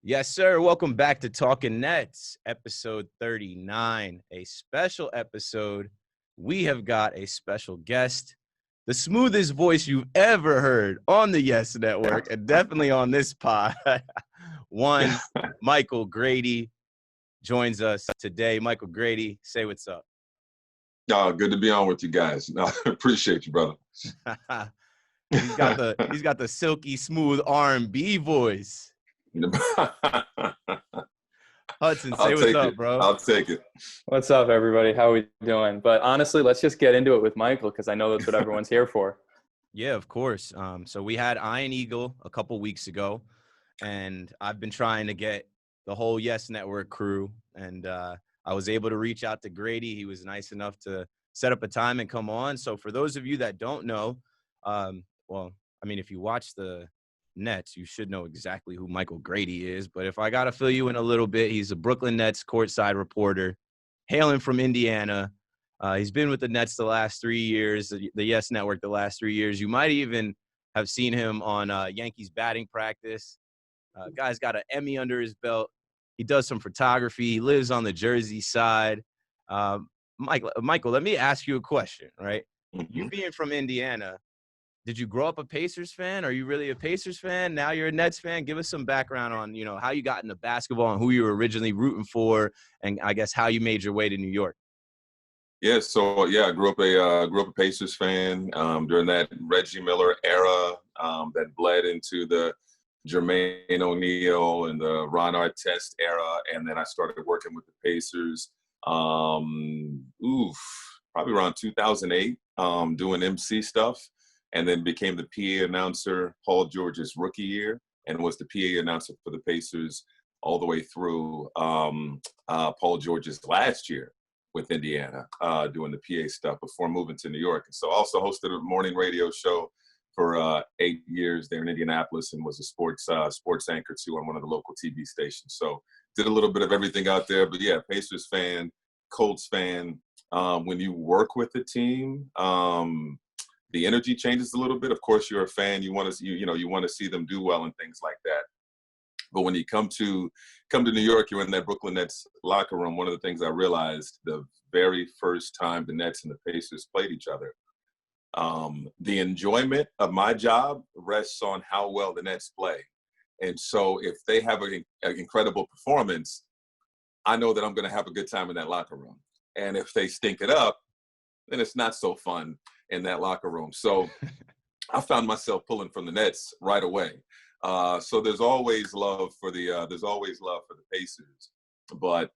Yes, sir. Welcome back to Talkin Nets, episode 39, a special episode. We have got a special guest, the smoothest voice you've ever heard on the Yes Network, and definitely on this pod. One, Michael Grady joins us today. Michael Grady, say what's up. Good to be on with you guys. No, appreciate you, brother. He's got the silky smooth R&B voice. Hudson, say what's up, bro. I'll take it. What's up, everybody? How are we doing? But honestly, let's just get into it with Michael because I know that's what everyone's here for. Yeah, of course. So we had Iron Eagle a couple weeks ago, and I've been trying to get the whole Yes Network crew, and I was able to reach out to Grady. He was nice enough to set up a time and come on. So for those of you that don't know, if you watch the Nets, you should know exactly who Michael Grady is. But if I got to fill you in a little bit, he's a Brooklyn Nets courtside reporter, hailing from Indiana. He's been with the Nets the last 3 years, the Yes Network the last 3 years. You might even have seen him on Yankees batting practice. Guy's got an Emmy under his belt. He does some photography. He lives on the Jersey side. Michael, let me ask you a question, right? Mm-hmm. You being from Indiana, did you grow up a Pacers fan? Are you really a Pacers fan? Now you're a Nets fan? Give us some background on, how you got into basketball and who you were originally rooting for, and I guess how you made your way to New York. Yeah, I grew up a Pacers fan during that Reggie Miller era that bled into the Jermaine O'Neal and the Ron Artest era, and then I started working with the Pacers. Probably around 2008, doing MC stuff. And then became the PA announcer Paul George's rookie year and was the PA announcer for the Pacers all the way through Paul George's last year with Indiana, doing the PA stuff before moving to New York. And so also hosted a morning radio show for 8 years there in Indianapolis and was a sports anchor too on one of the local TV stations. So did a little bit of everything out there. But yeah, Pacers fan, Colts fan. When you work with the team, the energy changes a little bit. Of course, you're a fan. You want to see them do well and things like that. But when you come to New York, you're in that Brooklyn Nets locker room. One of the things I realized the very first time the Nets and the Pacers played each other, the enjoyment of my job rests on how well the Nets play. And so if they have an incredible performance, I know that I'm going to have a good time in that locker room. And if they stink it up, then it's not so fun in that locker room. So I found myself pulling from the Nets right away. So there's always love for the Pacers, but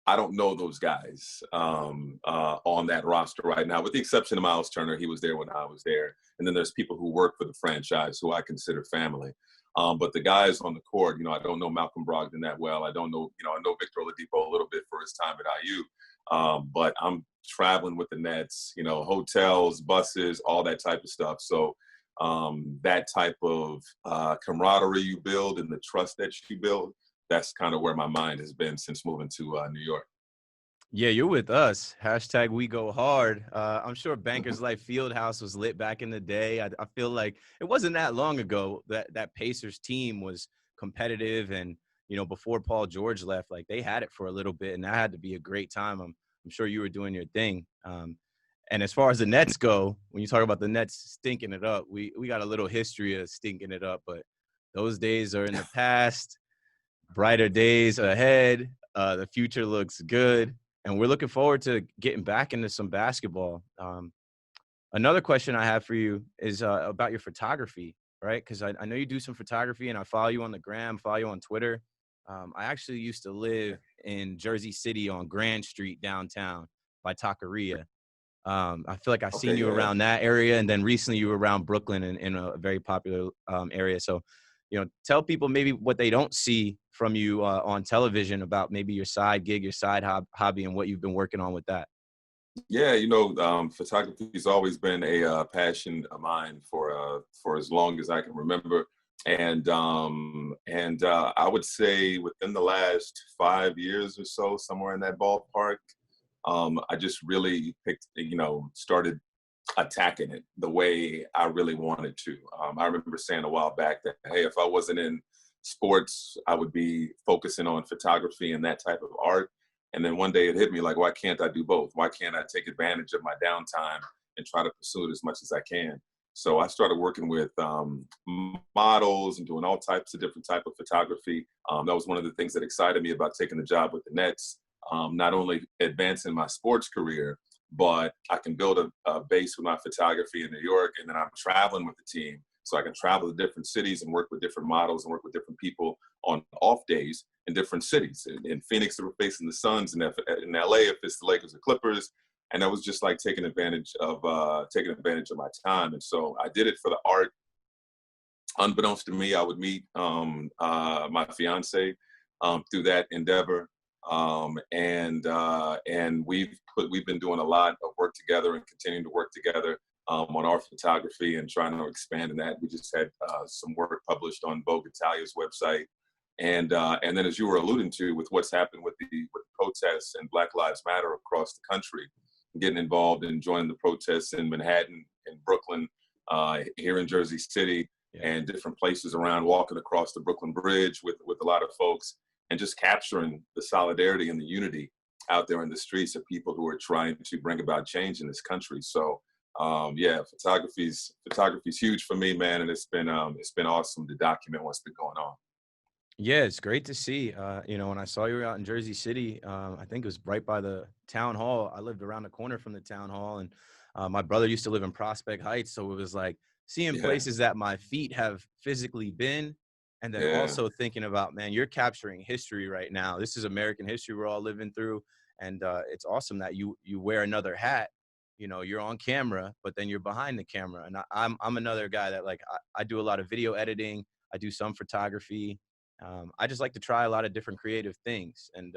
I don't know those guys on that roster right now, with the exception of Miles Turner. He was there when I was there. And then there's people who work for the franchise who I consider family. But the guys on the court, I don't know Malcolm Brogdon that well. I don't know, I know Victor Oladipo a little bit for his time at IU. But I'm traveling with the Nets, hotels, buses, all that type of stuff. So that type of camaraderie you build and the trust that you build, that's kind of where my mind has been since moving to New York. Yeah, you're with us. Hashtag we go hard. I'm sure Bankers Life Fieldhouse was lit back in the day. I feel like it wasn't that long ago that Pacers team was competitive, and before Paul George left, like they had it for a little bit, and that had to be a great time. I'm sure you were doing your thing. And as far as the Nets go, when you talk about the Nets stinking it up, we got a little history of stinking it up, but those days are in the past. Brighter days ahead. The future looks good, and we're looking forward to getting back into some basketball. Another question I have for you is about your photography, right? Because I know you do some photography, and I follow you on the gram, follow you on Twitter. I actually used to live in Jersey City on Grand Street downtown by Taqueria. I feel like I've seen you around that area, and then recently you were around Brooklyn in a very popular area. So, tell people maybe what they don't see from you on television about maybe your side gig, your side hobby, and what you've been working on with that. Yeah, photography has always been a passion of mine for as long as I can remember. And I would say within the last 5 years or so, somewhere in that ballpark, I just really started attacking it the way I really wanted to. I remember saying a while back that, hey, if I wasn't in sports, I would be focusing on photography and that type of art. And then one day it hit me like, why can't I do both? Why can't I take advantage of my downtime and try to pursue it as much as I can? So I started working with models and doing all types of different type of photography. That was one of the things that excited me about taking the job with the Nets. Not only advancing my sports career, but I can build a base with my photography in New York, and then I'm traveling with the team. So I can travel to different cities and work with different models and work with different people on off days in different cities. In Phoenix, we're facing the Suns, and in LA, if it's the Lakers or Clippers. And that was just like taking advantage of my time. And so I did it for the art. Unbeknownst to me, I would meet my fiance through that endeavor. And we've been doing a lot of work together and continuing to work together on our photography and trying to expand in that. We just had some work published on Vogue Italia's website. And then, as you were alluding to, with what's happened with the protests and Black Lives Matter across the country, getting involved and joining the protests in Manhattan, in Brooklyn, here in Jersey City, and different places around, walking across the Brooklyn Bridge with a lot of folks, and just capturing the solidarity and the unity out there in the streets of people who are trying to bring about change in this country. So, photography's huge for me, man, and it's been awesome to document what's been going on. Yeah, it's great to see. When I saw you were out in Jersey City, I think it was right by the town hall. I lived around the corner from the town hall, and my brother used to live in Prospect Heights. So it was like seeing places that my feet have physically been, and then also thinking about, man, you're capturing history right now. This is American history we're all living through. And it's awesome that you wear another hat. You know, you're on camera, but then you're behind the camera. And I'm another guy that, like, I do a lot of video editing. I do some photography. I just like to try a lot of different creative things. And,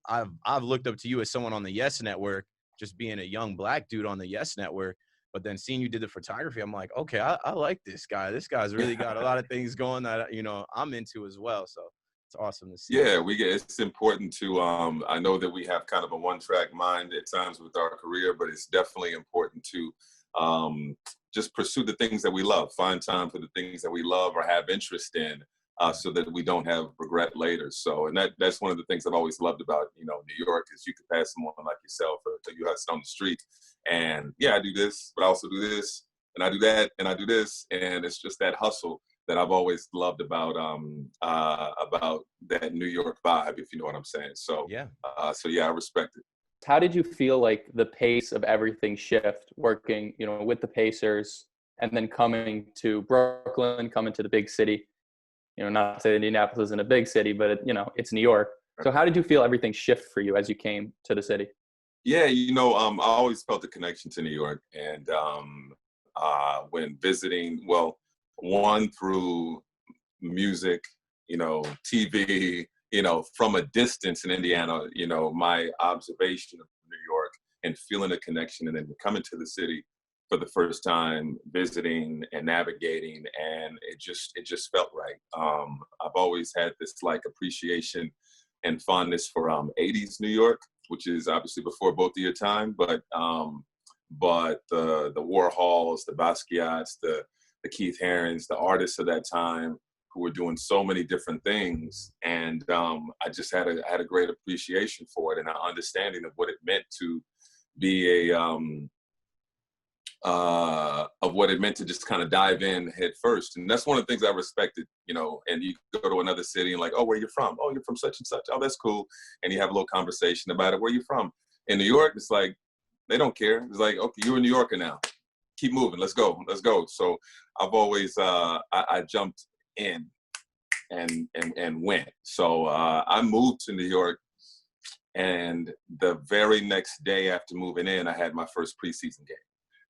I've looked up to you as someone on the Yes Network, just being a young Black dude on the Yes Network. But then seeing you did the photography, I'm like, okay, I like this guy. This guy's really got a lot of things going that, I'm into as well. So it's awesome to see. Yeah, it's important to, I know that we have kind of a one-track mind at times with our career, but it's definitely important to just pursue the things that we love, find time for the things that we love or have interest in, so that we don't have regret later. So, and that's one of the things I've always loved about, New York, is you could pass someone like yourself or you Hudson on the street, and I do this, but I also do this, and I do that, and I do this, and it's just that hustle that I've always loved about that New York vibe, if you know what I'm saying. So I respect it. How did you feel like the pace of everything shift working, with the Pacers and then coming to Brooklyn, coming to the big city? Not to say Indianapolis isn't a big city, but it's New York. So how did you feel everything shift for you as you came to the city? Yeah, I always felt a connection to New York, and when visiting, one through music, TV, from a distance in Indiana, my observation of New York and feeling a connection, and then coming to the city for the first time, visiting and navigating, and it just felt right. I've always had this appreciation and fondness for 80s New York, which is obviously before both of your time, but the Warhols, the Basquiat's, the Keith Harons, the artists of that time who were doing so many different things. And I just had a great appreciation for it and an understanding of what it meant to be of what it meant to just kind of dive in head first. And that's one of the things I respected, and you go to another city and like, oh, where you from? Oh, you're from such and such. Oh, that's cool. And you have a little conversation about it. Where you from? In New York, it's like, they don't care. It's like, okay, you're a New Yorker now. Keep moving. Let's go. So I've always, I jumped in and went. So I moved to New York, and the very next day after moving in, I had my first preseason game.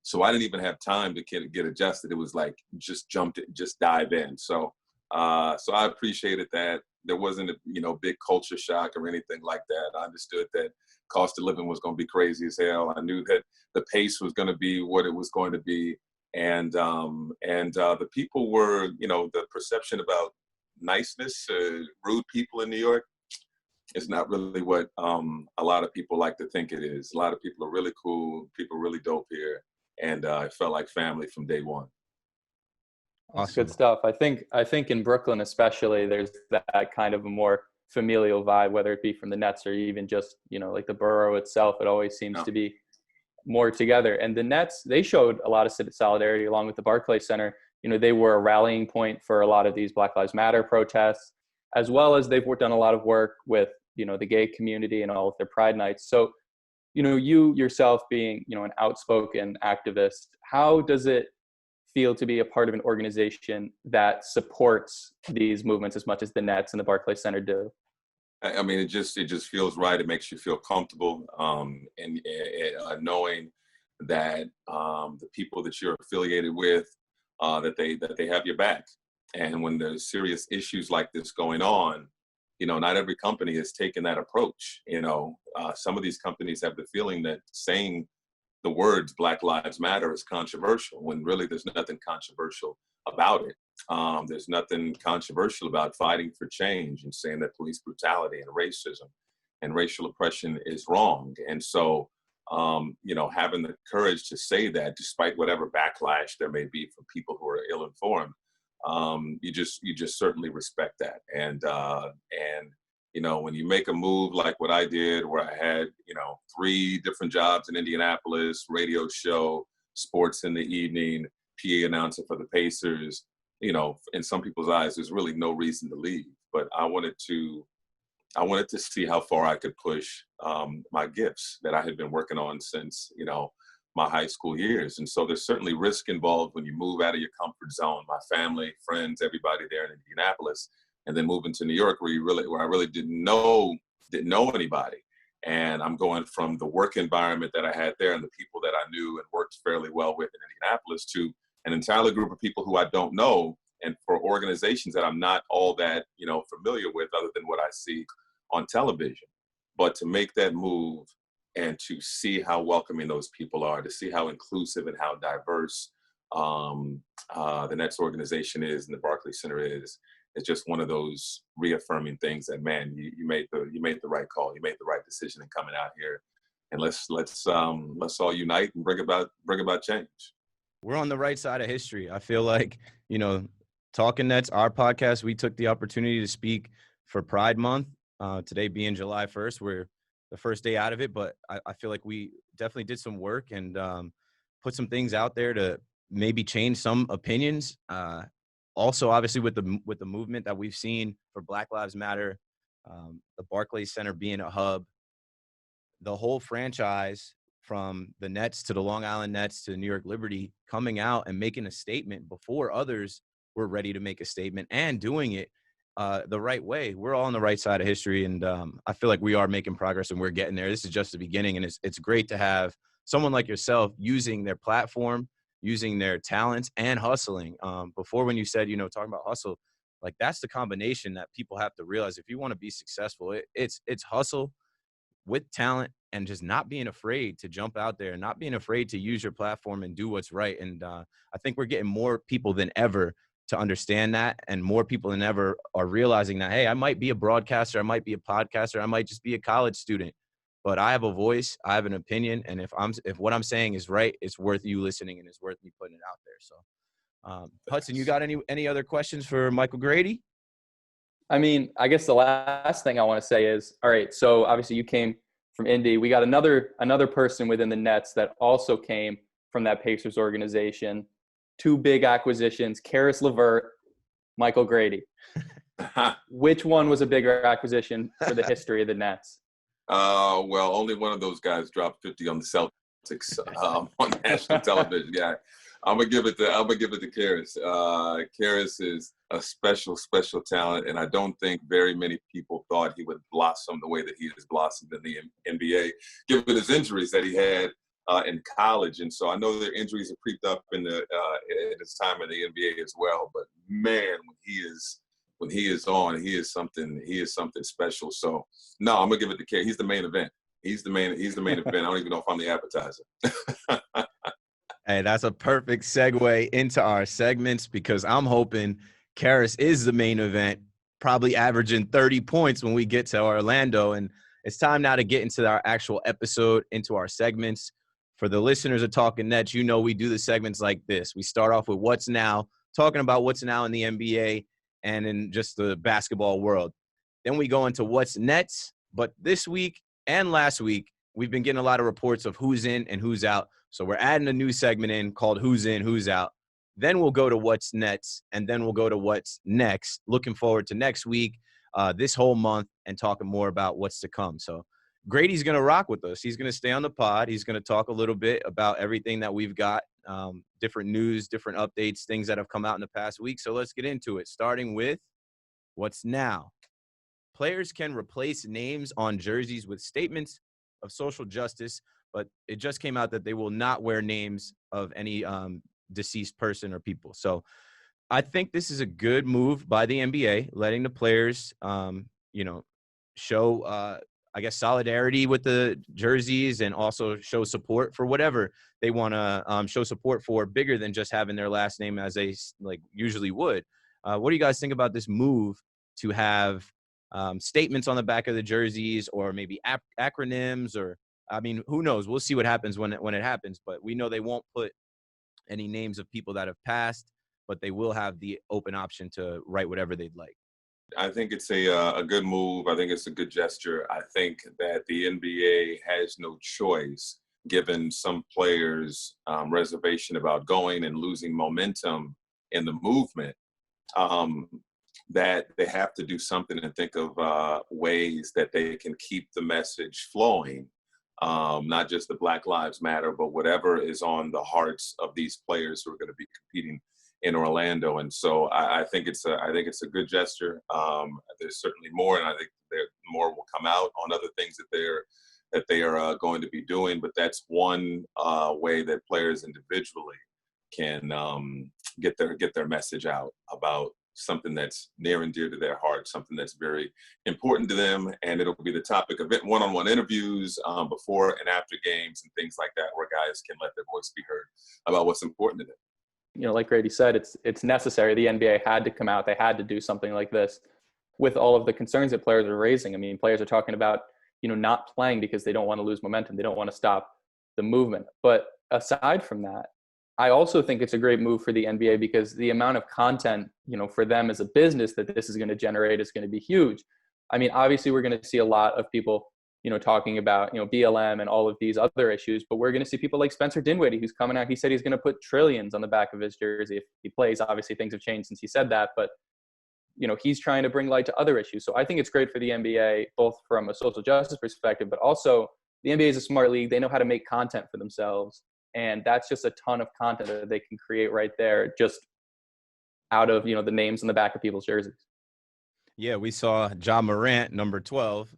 So I didn't even have time to get adjusted. It was like, just dive in. So I appreciated that. There wasn't a big culture shock or anything like that. I understood that cost of living was going to be crazy as hell. I knew that the pace was going to be what it was going to be. And the people were, the perception about niceness, rude people in New York is not really what a lot of people like to think it is. A lot of people are really cool, people really dope here. And it felt like family from day one. That's good Awesome. stuff. I think in Brooklyn especially, there's that kind of a more familial vibe, whether it be from the Nets or even just, like the borough itself. It always seems Yeah. to be more together. And the Nets, they showed a lot of solidarity along with the Barclays Center. They were a rallying point for a lot of these Black Lives Matter protests, as well as they've done a lot of work with, the gay community and all of their Pride nights. So, you yourself being, an outspoken activist, how does it feel to be a part of an organization that supports these movements as much as the Nets and the Barclays Center do? I mean, it just feels right. It makes you feel comfortable, and knowing that the people that you're affiliated with, that they have your back. And when there's serious issues like this going on, not every company is taking that approach. Some of these companies have the feeling that saying the words Black Lives Matter is controversial, when really there's nothing controversial about it. There's nothing controversial about fighting for change and saying that police brutality and racism and racial oppression is wrong. And so, having the courage to say that, despite whatever backlash there may be from people who are ill-informed, you just certainly respect that. And when you make a move like what I did, where I had 3 different jobs in Indianapolis, radio show, sports in the evening, PA announcer for the Pacers, in some people's eyes, there's really no reason to leave. But I wanted to see how far I could push my gifts that I had been working on since, my high school years. And so there's certainly risk involved when you move out of your comfort zone. My family, friends, everybody there in Indianapolis, and then moving to New York, where I really didn't know anybody. And I'm going from the work environment that I had there and the people that I knew and worked fairly well with in Indianapolis to an entirely group of people who I don't know, and for organizations that I'm not all that, familiar with, other than what I see on television. But to make that move and to see how welcoming those people are, to see how inclusive and how diverse the Nets organization is and the Barclays Center is, it's just one of those reaffirming things that, man, you made the right call, you made the right decision in coming out here, and let's all unite and bring about change. We're on the right side of history. I feel like, Talkin Nets, our podcast, we took the opportunity to speak for Pride Month. Today being July 1st, we're the first day out of it, but I feel like we definitely did some work and put some things out there to maybe change some opinions. Also, obviously, with the movement that we've seen for Black Lives Matter, the Barclays Center being a hub, the whole franchise from the Nets to the Long Island Nets to the New York Liberty coming out and making a statement before others were ready to make a statement and doing it the right way. We're all on the right side of history, and I feel like we are making progress and we're getting there. This is just the beginning, and it's great to have someone like yourself using their platform, using their talents, and hustling. Before, when you said, talking about hustle, like that's the combination that people have to realize. If you want to be successful, it's hustle with talent and just not being afraid to jump out there and not being afraid to use your platform and do what's right. And I think we're getting more people than ever to understand that, and more people than ever are realizing that, hey, I might be a broadcaster, I might be a podcaster, I might just be a college student, but I have a voice, I have an opinion, and if what I'm saying is right, it's worth you listening and it's worth me putting it out there. So, Hudson, you got any other questions for Michael Grady? I mean, I guess the last thing I want to say is, all right, so obviously you came from Indy. We got another person within the Nets that also came from that Pacers organization. 2 big acquisitions, Karis LeVert, Michael Grady. Which one was a bigger acquisition for the history of the Nets? Well, only one of those guys dropped 50 on the Celtics on national television. Yeah, I'm gonna give it to Karis. Karis is a special talent, and I don't think very many people thought he would blossom the way that he has blossomed in the NBA, given his injuries that he had in college. And so I know their injuries have creeped up in his time in the NBA as well. But man, when he is on, he is something special. So no, I'm gonna give it to K. He's the main event. He's the main event. I don't even know if I'm the appetizer. Hey, that's a perfect segue into our segments, because I'm hoping Karis is the main event, probably averaging 30 points when we get to Orlando. And it's time now to get into our actual episode, into our segments. For the listeners of Talkin Nets, we do the segments like this. We start off with what's now, talking about what's now in the NBA and in just the basketball world. Then we go into what's Nets. But this week and last week, we've been getting a lot of reports of who's in and who's out. So we're adding a new segment in called Who's In, Who's Out. Then we'll go to what's Nets, and then we'll go to what's next. Looking forward to next week, this whole month, and talking more about what's to come. So Grady's going to rock with us. He's going to stay on the pod. He's going to talk a little bit about everything that we've got, different news, different updates, things that have come out in the past week. So let's get into it, starting with what's now. Players can replace names on jerseys with statements of social justice, but it just came out that they will not wear names of any deceased person or people. So I think this is a good move by the NBA, letting the players, show, I guess, solidarity with the jerseys and also show support for whatever they want to show support for, bigger than just having their last name as they usually would. What do you guys think about this move to have statements on the back of the jerseys, or maybe acronyms, or, I mean, who knows? We'll see what happens when it happens, but we know they won't put any names of people that have passed, but they will have the open option to write whatever they'd like. I think it's a good move. I think it's a good gesture. I think that the NBA has no choice, given some players' reservation about going and losing momentum in the movement, that they have to do something and think of ways that they can keep the message flowing. Not just the Black Lives Matter, but whatever is on the hearts of these players who are going to be competing in Orlando. And so I think it's a good gesture. There's certainly more, and I think more will come out on other things that they are going to be doing. But that's one way that players individually can get their message out about something that's near and dear to their heart, something that's very important to them. And it'll be the topic of one-on-one interviews before and after games and things like that, where guys can let their voice be heard about what's important to them. You know, like Grady said, it's necessary. The NBA had to come out. They had to do something like this with all of the concerns that players are raising. I mean, players are talking about, not playing because they don't want to lose momentum. They don't want to stop the movement. But aside from that, I also think it's a great move for the NBA, because the amount of content, for them as a business that this is going to generate is going to be huge. I mean, obviously we're going to see a lot of people, talking about, BLM and all of these other issues, but we're going to see people like Spencer Dinwiddie, who's coming out. He said he's going to put trillions on the back of his jersey if he plays. Obviously things have changed since he said that, but he's trying to bring light to other issues. So I think it's great for the NBA, both from a social justice perspective, but also the NBA is a smart league. They know how to make content for themselves. And that's just a ton of content that they can create right there, just out of, the names on the back of people's jerseys. Yeah, we saw Ja Morant, number 12.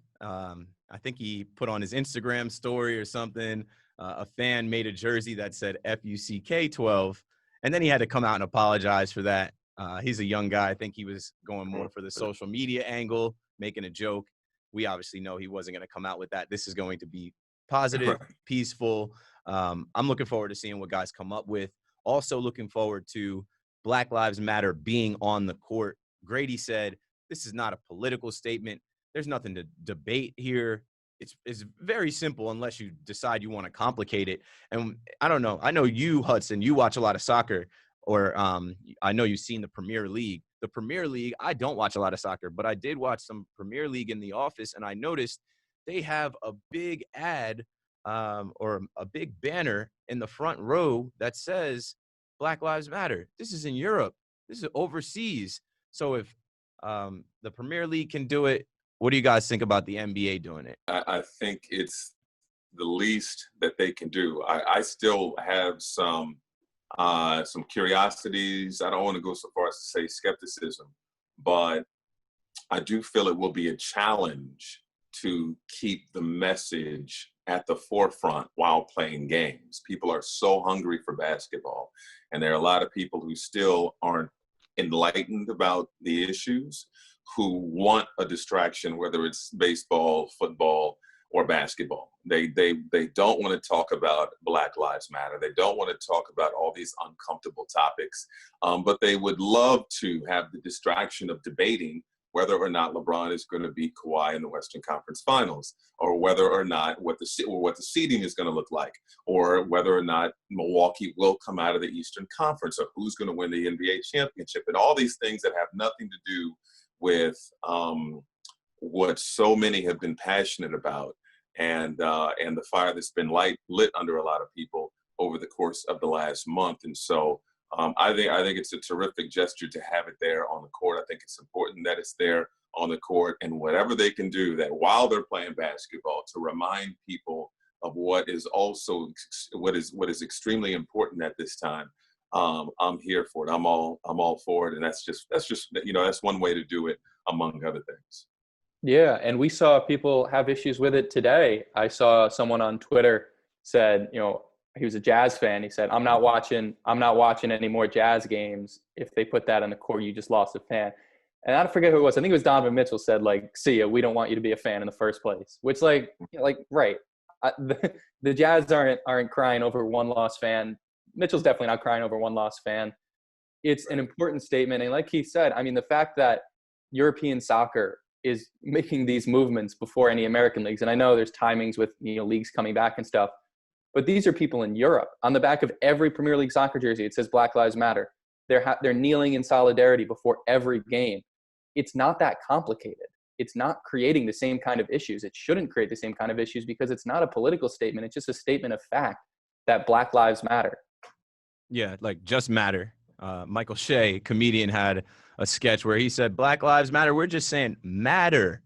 I think he put on his Instagram story or something. A fan made a jersey that said FUCK 12. And then he had to come out and apologize for that. He's a young guy. I think he was going more for the social media angle, making a joke. We obviously know he wasn't going to come out with that. This is going to be positive, peaceful. I'm looking forward to seeing what guys come up with. Also looking forward to Black Lives Matter being on the court. Grady said, this is not a political statement. There's nothing to debate here. It's very simple unless you decide you want to complicate it. And I don't know. I know you, Hudson, you watch a lot of soccer, or I know you've seen the Premier League. The Premier League, I don't watch a lot of soccer, but I did watch some Premier League in the office, and I noticed they have a big ad or a big banner in the front row that says Black Lives Matter. This is in Europe. This is overseas. So if the Premier League can do it, what do you guys think about the NBA doing it? I think it's the least that they can do. I still have some curiosities. I don't want to go so far as to say skepticism, but I do feel it will be a challenge to keep the message at the forefront while playing games. People are so hungry for basketball, and there are a lot of people who still aren't enlightened about the issues, who want a distraction, whether it's baseball, football, or basketball. They don't want to talk about Black Lives Matter. They don't want to talk about all these uncomfortable topics, but they would love to have the distraction of debating whether or not LeBron is going to beat Kawhi in the Western Conference Finals, or whether or not what the seeding is going to look like, or whether or not Milwaukee will come out of the Eastern Conference, or who's going to win the NBA championship, and all these things that have nothing to do with what so many have been passionate about, and the fire that's been lit under a lot of people over the course of the last month. And so I think it's a terrific gesture to have it there on the court. I think it's important that it's there on the court, and whatever they can do that while they're playing basketball to remind people of what is extremely important at this time. I'm here for it. I'm all for it. And that's just that's one way to do it, among other things. Yeah, and we saw people have issues with it today. I saw someone on Twitter said, he was a Jazz fan. He said, I'm not watching any more Jazz games. If they put that on the court, you just lost a fan. And I forget who it was. I think it was Donovan Mitchell said, like, see ya, we don't want you to be a fan in the first place. Which, right. The Jazz aren't crying over one lost fan. Mitchell's definitely not crying over one lost fan. It's an important statement. And like he said, I mean, the fact that European soccer is making these movements before any American leagues. And I know there's timings with leagues coming back and stuff, but these are people in Europe. On the back of every Premier League soccer jersey, it says Black Lives Matter. They're kneeling in solidarity before every game. It's not that complicated. It's not creating the same kind of issues. It shouldn't create the same kind of issues because it's not a political statement. It's just a statement of fact that Black Lives Matter. Yeah, like just matter. Michael Shea, comedian, had a sketch where he said, Black Lives Matter. We're just saying matter.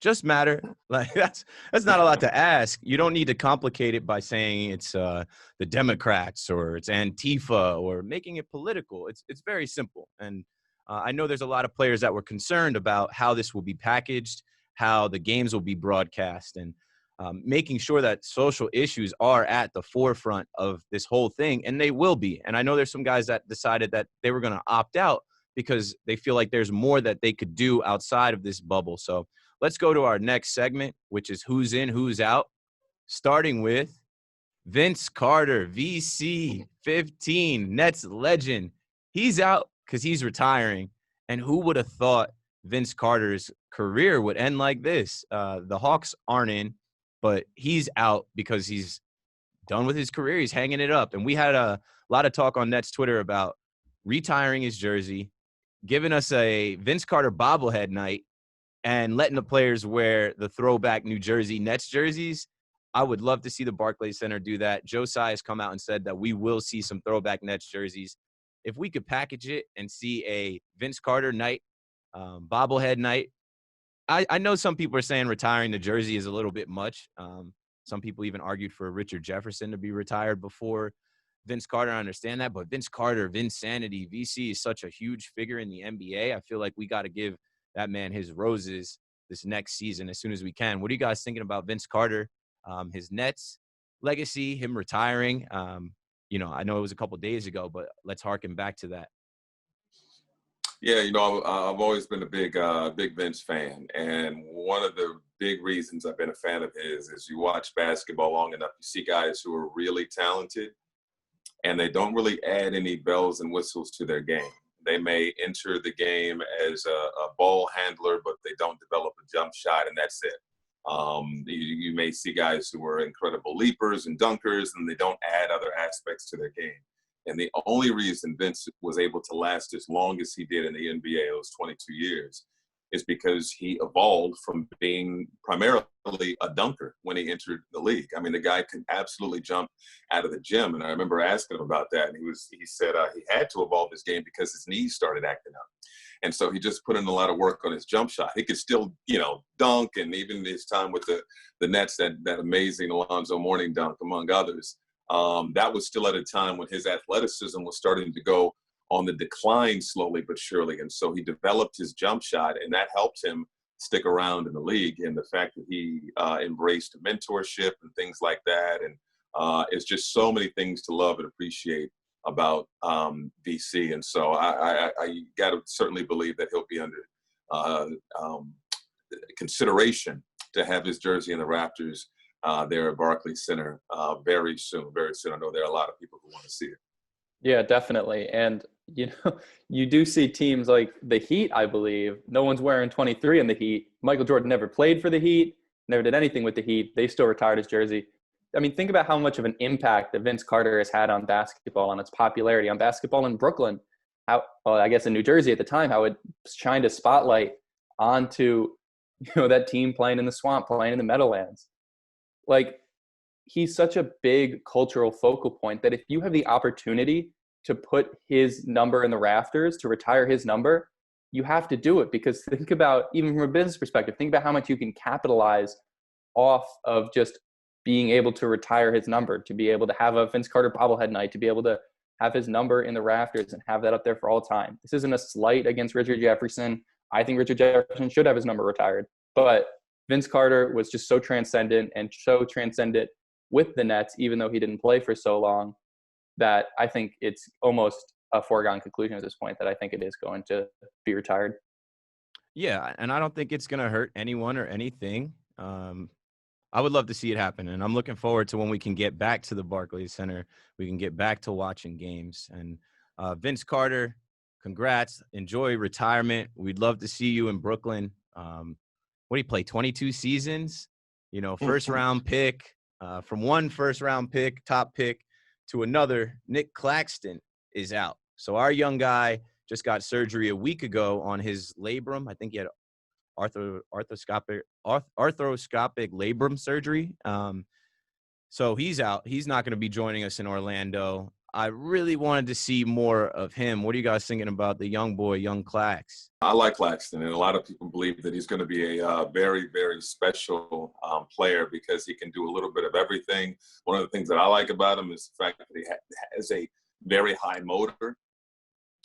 Just matter. Like that's not a lot to ask. You don't need to complicate it by saying it's the Democrats or it's Antifa or making it political. It's very simple. And I know there's a lot of players that were concerned about how this will be packaged, how the games will be broadcast, and making sure that social issues are at the forefront of this whole thing, and they will be. And I know there's some guys that decided that they were going to opt out because they feel like there's more that they could do outside of this bubble. So let's go to our next segment, which is Who's In, Who's Out, starting with Vince Carter, VC 15, Nets legend. He's out because he's retiring. And who would have thought Vince Carter's career would end like this? The Hawks aren't in, but he's out because he's done with his career. He's hanging it up. And we had a lot of talk on Nets Twitter about retiring his jersey, giving us a Vince Carter bobblehead night, and letting the players wear the throwback New Jersey Nets jerseys. I would love to see the Barclays Center do that. Joe Tsai has come out and said that we will see some throwback Nets jerseys. If we could package it and see a Vince Carter night, bobblehead night, I know some people are saying retiring the jersey is a little bit much. Some people even argued for Richard Jefferson to be retired before Vince Carter. I understand that, but Vince Carter, Vinsanity, VC is such a huge figure in the NBA. I feel like we got to give that man his roses this next season as soon as we can. What are you guys thinking about Vince Carter, his Nets legacy, him retiring? I know it was a couple days ago, but let's harken back to that. Yeah, I've always been a big Vince fan, and one of the big reasons I've been a fan of his is you watch basketball long enough, you see guys who are really talented, and they don't really add any bells and whistles to their game. They may enter the game as a ball handler, but they don't develop a jump shot, and that's it. You may see guys who are incredible leapers and dunkers, and they don't add other aspects to their game. And the only reason Vince was able to last as long as he did in the NBA, those 22 years, is because he evolved from being primarily a dunker when he entered the league. I mean, the guy could absolutely jump out of the gym. And I remember asking him about that. And he said he had to evolve his game because his knees started acting up. And so he just put in a lot of work on his jump shot. He could still, dunk. And even his time with the Nets, that amazing Alonzo Mourning dunk, among others, that was still at a time when his athleticism was starting to go on the decline slowly but surely. And so he developed his jump shot, and that helped him stick around in the league. And the fact that he embraced mentorship and things like that. And it's just so many things to love and appreciate about VC. And so I got to certainly believe that he'll be under consideration to have his jersey in the Raptors there at Barclays Center very soon, very soon. I know there are a lot of people who want to see it. Yeah, definitely. And you do see teams like the Heat, I believe. No one's wearing 23 in the Heat. Michael Jordan never played for the Heat, never did anything with the Heat. They still retired his jersey. I mean, think about how much of an impact that Vince Carter has had on basketball, on its popularity, on basketball in Brooklyn. I guess in New Jersey at the time, how it shined a spotlight onto, that team playing in the swamp, playing in the Meadowlands. Like, he's such a big cultural focal point that if you have the opportunity to put his number in the rafters, to retire his number, you have to do it. Because think about, even from a business perspective, think about how much you can capitalize off of just being able to retire his number, to be able to have a Vince Carter bobblehead night, to be able to have his number in the rafters and have that up there for all time. This isn't a slight against Richard Jefferson. I think Richard Jefferson should have his number retired. But Vince Carter was just so transcendent and so transcendent with the Nets, even though he didn't play for so long, that I think it's almost a foregone conclusion at this point that I think it is going to be retired. Yeah, and I don't think it's going to hurt anyone or anything. I would love to see it happen, and I'm looking forward to when we can get back to the Barclays Center. We can get back to watching games. And Vince Carter, congrats. Enjoy retirement. We'd love to see you in Brooklyn. What do you play, 22 seasons? First-round pick. From one first-round pick, top pick, to another, Nick Claxton is out. So our young guy just got surgery a week ago on his labrum. I think he had arthroscopic labrum surgery. So he's out. He's not going to be joining us in Orlando. I really wanted to see more of him. What are you guys thinking about the young boy, young Clax? I like Claxton, and a lot of people believe that he's going to be a very, very special player because he can do a little bit of everything. One of the things that I like about him is the fact that he has a very high motor.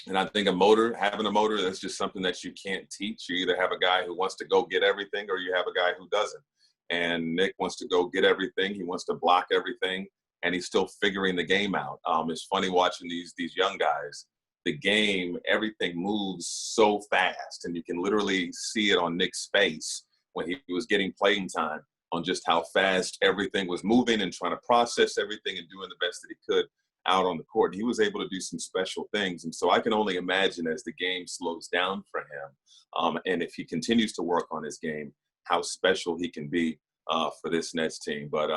And I think having a motor, that's just something that you can't teach. You either have a guy who wants to go get everything or you have a guy who doesn't. And Nick wants to go get everything. He wants to block everything. And he's still figuring the game out. It's funny watching these young guys. The game, everything moves so fast. And you can literally see it on Nick's face when he was getting playing time on just how fast everything was moving and trying to process everything and doing the best that he could out on the court. He was able to do some special things. And so I can only imagine as the game slows down for him, and if he continues to work on his game, how special he can be for this Nets team. But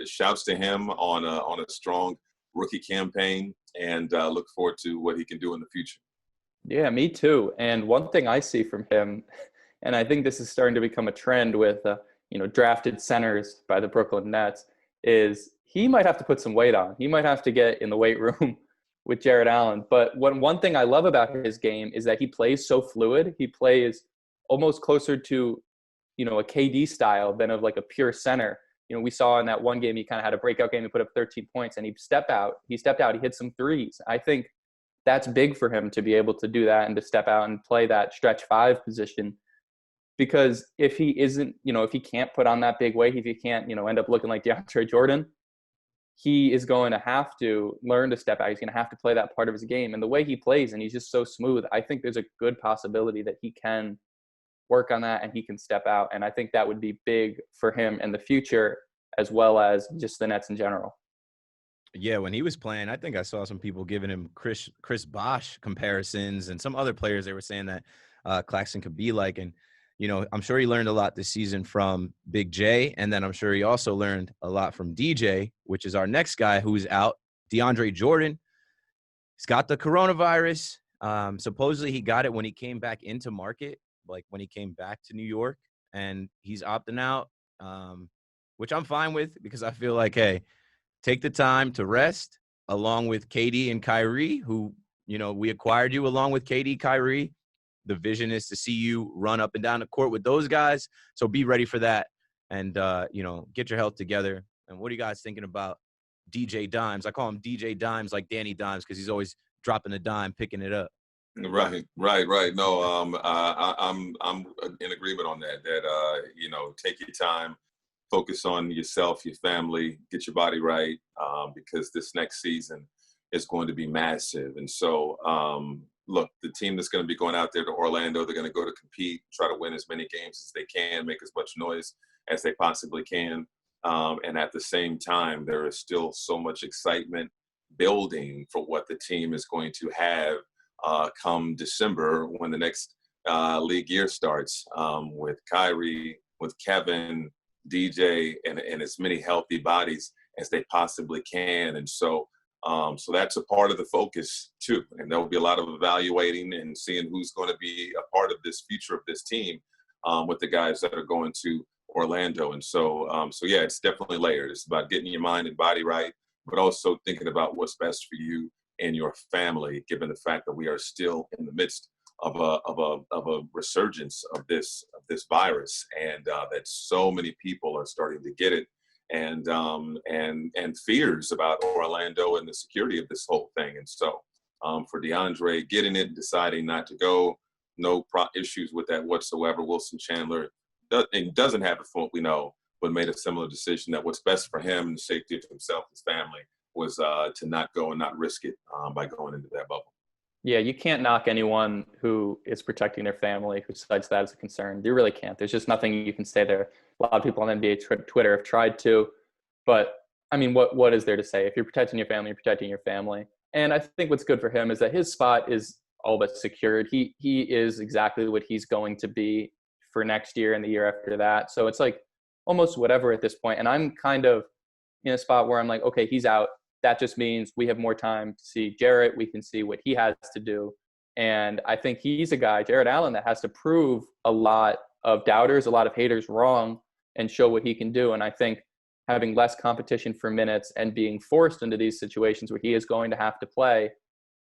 shouts to him on a strong rookie campaign, and look forward to what he can do in the future. Yeah, me too. And one thing I see from him, and I think this is starting to become a trend with drafted centers by the Brooklyn Nets, is he might have to put some weight on. He might have to get in the weight room with Jared Allen. But one thing I love about his game is that he plays so fluid. He plays almost closer to, a KD style than of like a pure center. We saw in that one game, he kind of had a breakout game. He put up 13 points and he stepped out. He hit some threes. I think that's big for him to be able to do that and to step out and play that stretch five position. Because if he isn't, if he can't put on that big weight, if he can't, end up looking like DeAndre Jordan, he is going to have to learn to step out. He's going to have to play that part of his game. And the way he plays, and he's just so smooth, I think there's a good possibility that he can work on that and he can step out. And I think that would be big for him in the future, as well as just the Nets in general. Yeah, when he was playing, I think I saw some people giving him Chris Bosh comparisons, and some other players, they were saying that Claxton could be like. And I'm sure he learned a lot this season from Big J, and then I'm sure he also learned a lot from DJ, which is our next guy who's out, DeAndre Jordan. He's got the coronavirus. Supposedly he got it when he came back into market, like when he came back to New York, and he's opting out, which I'm fine with because I feel like, hey, take the time to rest along with KD and Kyrie, who, we acquired you along with KD, Kyrie. The vision is to see you run up and down the court with those guys. So be ready for that and, get your health together. And what are you guys thinking about DJ Dimes? I call him DJ Dimes like Danny Dimes because he's always dropping a dime, picking it up. Right. No, I'm in agreement on that, take your time, focus on yourself, your family, get your body right, because this next season is going to be massive. And so, look, the team that's going to be going out there to Orlando, they're going to go to compete, try to win as many games as they can, make as much noise as they possibly can. And at the same time, there is still so much excitement building for what the team is going to have come December when the next league year starts, with Kyrie, with Kevin, DJ, and as many healthy bodies as they possibly can. And so that's a part of the focus too. And there'll be a lot of evaluating and seeing who's going to be a part of this future of this team, with the guys that are going to Orlando. And so yeah, it's definitely layered. It's about getting your mind and body right, but also thinking about what's best for you and your family, given the fact that we are still in the midst of a resurgence of this virus, and that so many people are starting to get it, and fears about Orlando and the security of this whole thing. And so for DeAndre getting it and deciding not to go, no issues with that whatsoever. Wilson Chandler doesn't have it from what we know, but made a similar decision that what's best for him and the safety of himself and his family was to not go and not risk it by going into that bubble. Yeah, you can't knock anyone who is protecting their family who cites that as a concern. You really can't. There's just nothing you can say there. A lot of people on NBA Twitter have tried to, but I mean, what is there to say? If you're protecting your family, you're protecting your family. And I think what's good for him is that his spot is all but secured. He is exactly what he's going to be for next year and the year after that. So it's like almost whatever at this point. And I'm kind of in a spot where I'm like, okay, he's out. That just means we have more time to see Jarrett. We can see what he has to do. And I think he's a guy, Jarrett Allen, that has to prove a lot of doubters, a lot of haters wrong and show what he can do. And I think having less competition for minutes and being forced into these situations where he is going to have to play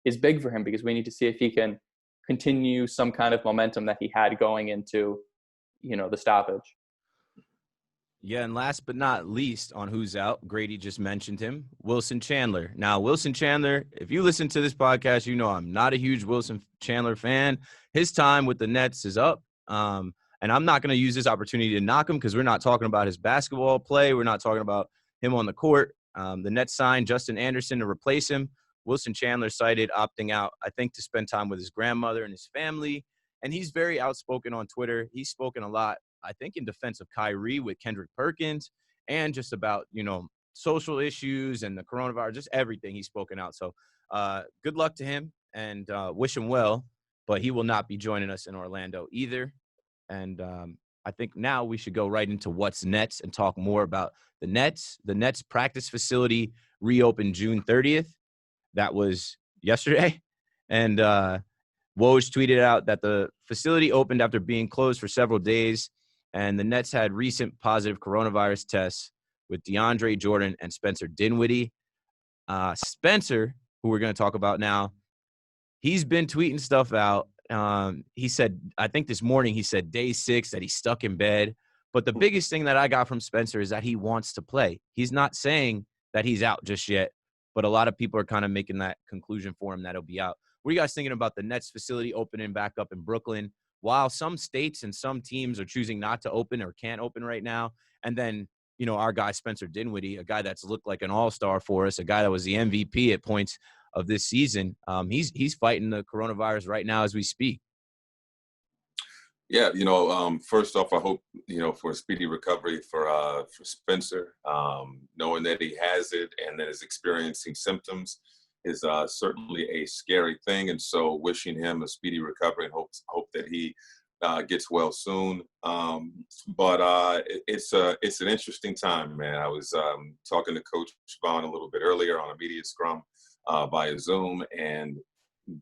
is big for him, because we need to see if he can continue some kind of momentum that he had going into, the stoppage. Yeah, and last but not least on who's out, Grady just mentioned him, Wilson Chandler. Now, Wilson Chandler, if you listen to this podcast, you know I'm not a huge Wilson Chandler fan. His time with the Nets is up, and I'm not going to use this opportunity to knock him because we're not talking about his basketball play. We're not talking about him on the court. The Nets signed Justin Anderson to replace him. Wilson Chandler cited opting out, I think, to spend time with his grandmother and his family, and he's very outspoken on Twitter. He's spoken a lot, I think, in defense of Kyrie with Kendrick Perkins, and just about, social issues and the coronavirus, just everything he's spoken out. So good luck to him, and wish him well, but he will not be joining us in Orlando either. And I think now we should go right into what's Nets and talk more about the Nets. The Nets practice facility reopened June 30th. That was yesterday. And Woj tweeted out that the facility opened after being closed for several days. And the Nets had recent positive coronavirus tests with DeAndre Jordan and Spencer Dinwiddie. Spencer, who we're going to talk about now, he's been tweeting stuff out. He said, I think this morning he said day 6 that he's stuck in bed. But the biggest thing that I got from Spencer is that he wants to play. He's not saying that he's out just yet, but a lot of people are kind of making that conclusion for him that he'll be out. What are you guys thinking about the Nets facility opening back up in Brooklyn? While some states and some teams are choosing not to open or can't open right now. And then, our guy Spencer Dinwiddie, a guy that's looked like an all-star for us, a guy that was the MVP at points of this season, he's fighting the coronavirus right now as we speak. Yeah, first off, I hope, for a speedy recovery for Spencer, knowing that he has it and that is experiencing symptoms is certainly a scary thing. And so wishing him a speedy recovery and hope that he gets well soon. But it's an interesting time, man. I was talking to Coach Vaughn a little bit earlier on a media scrum via Zoom, and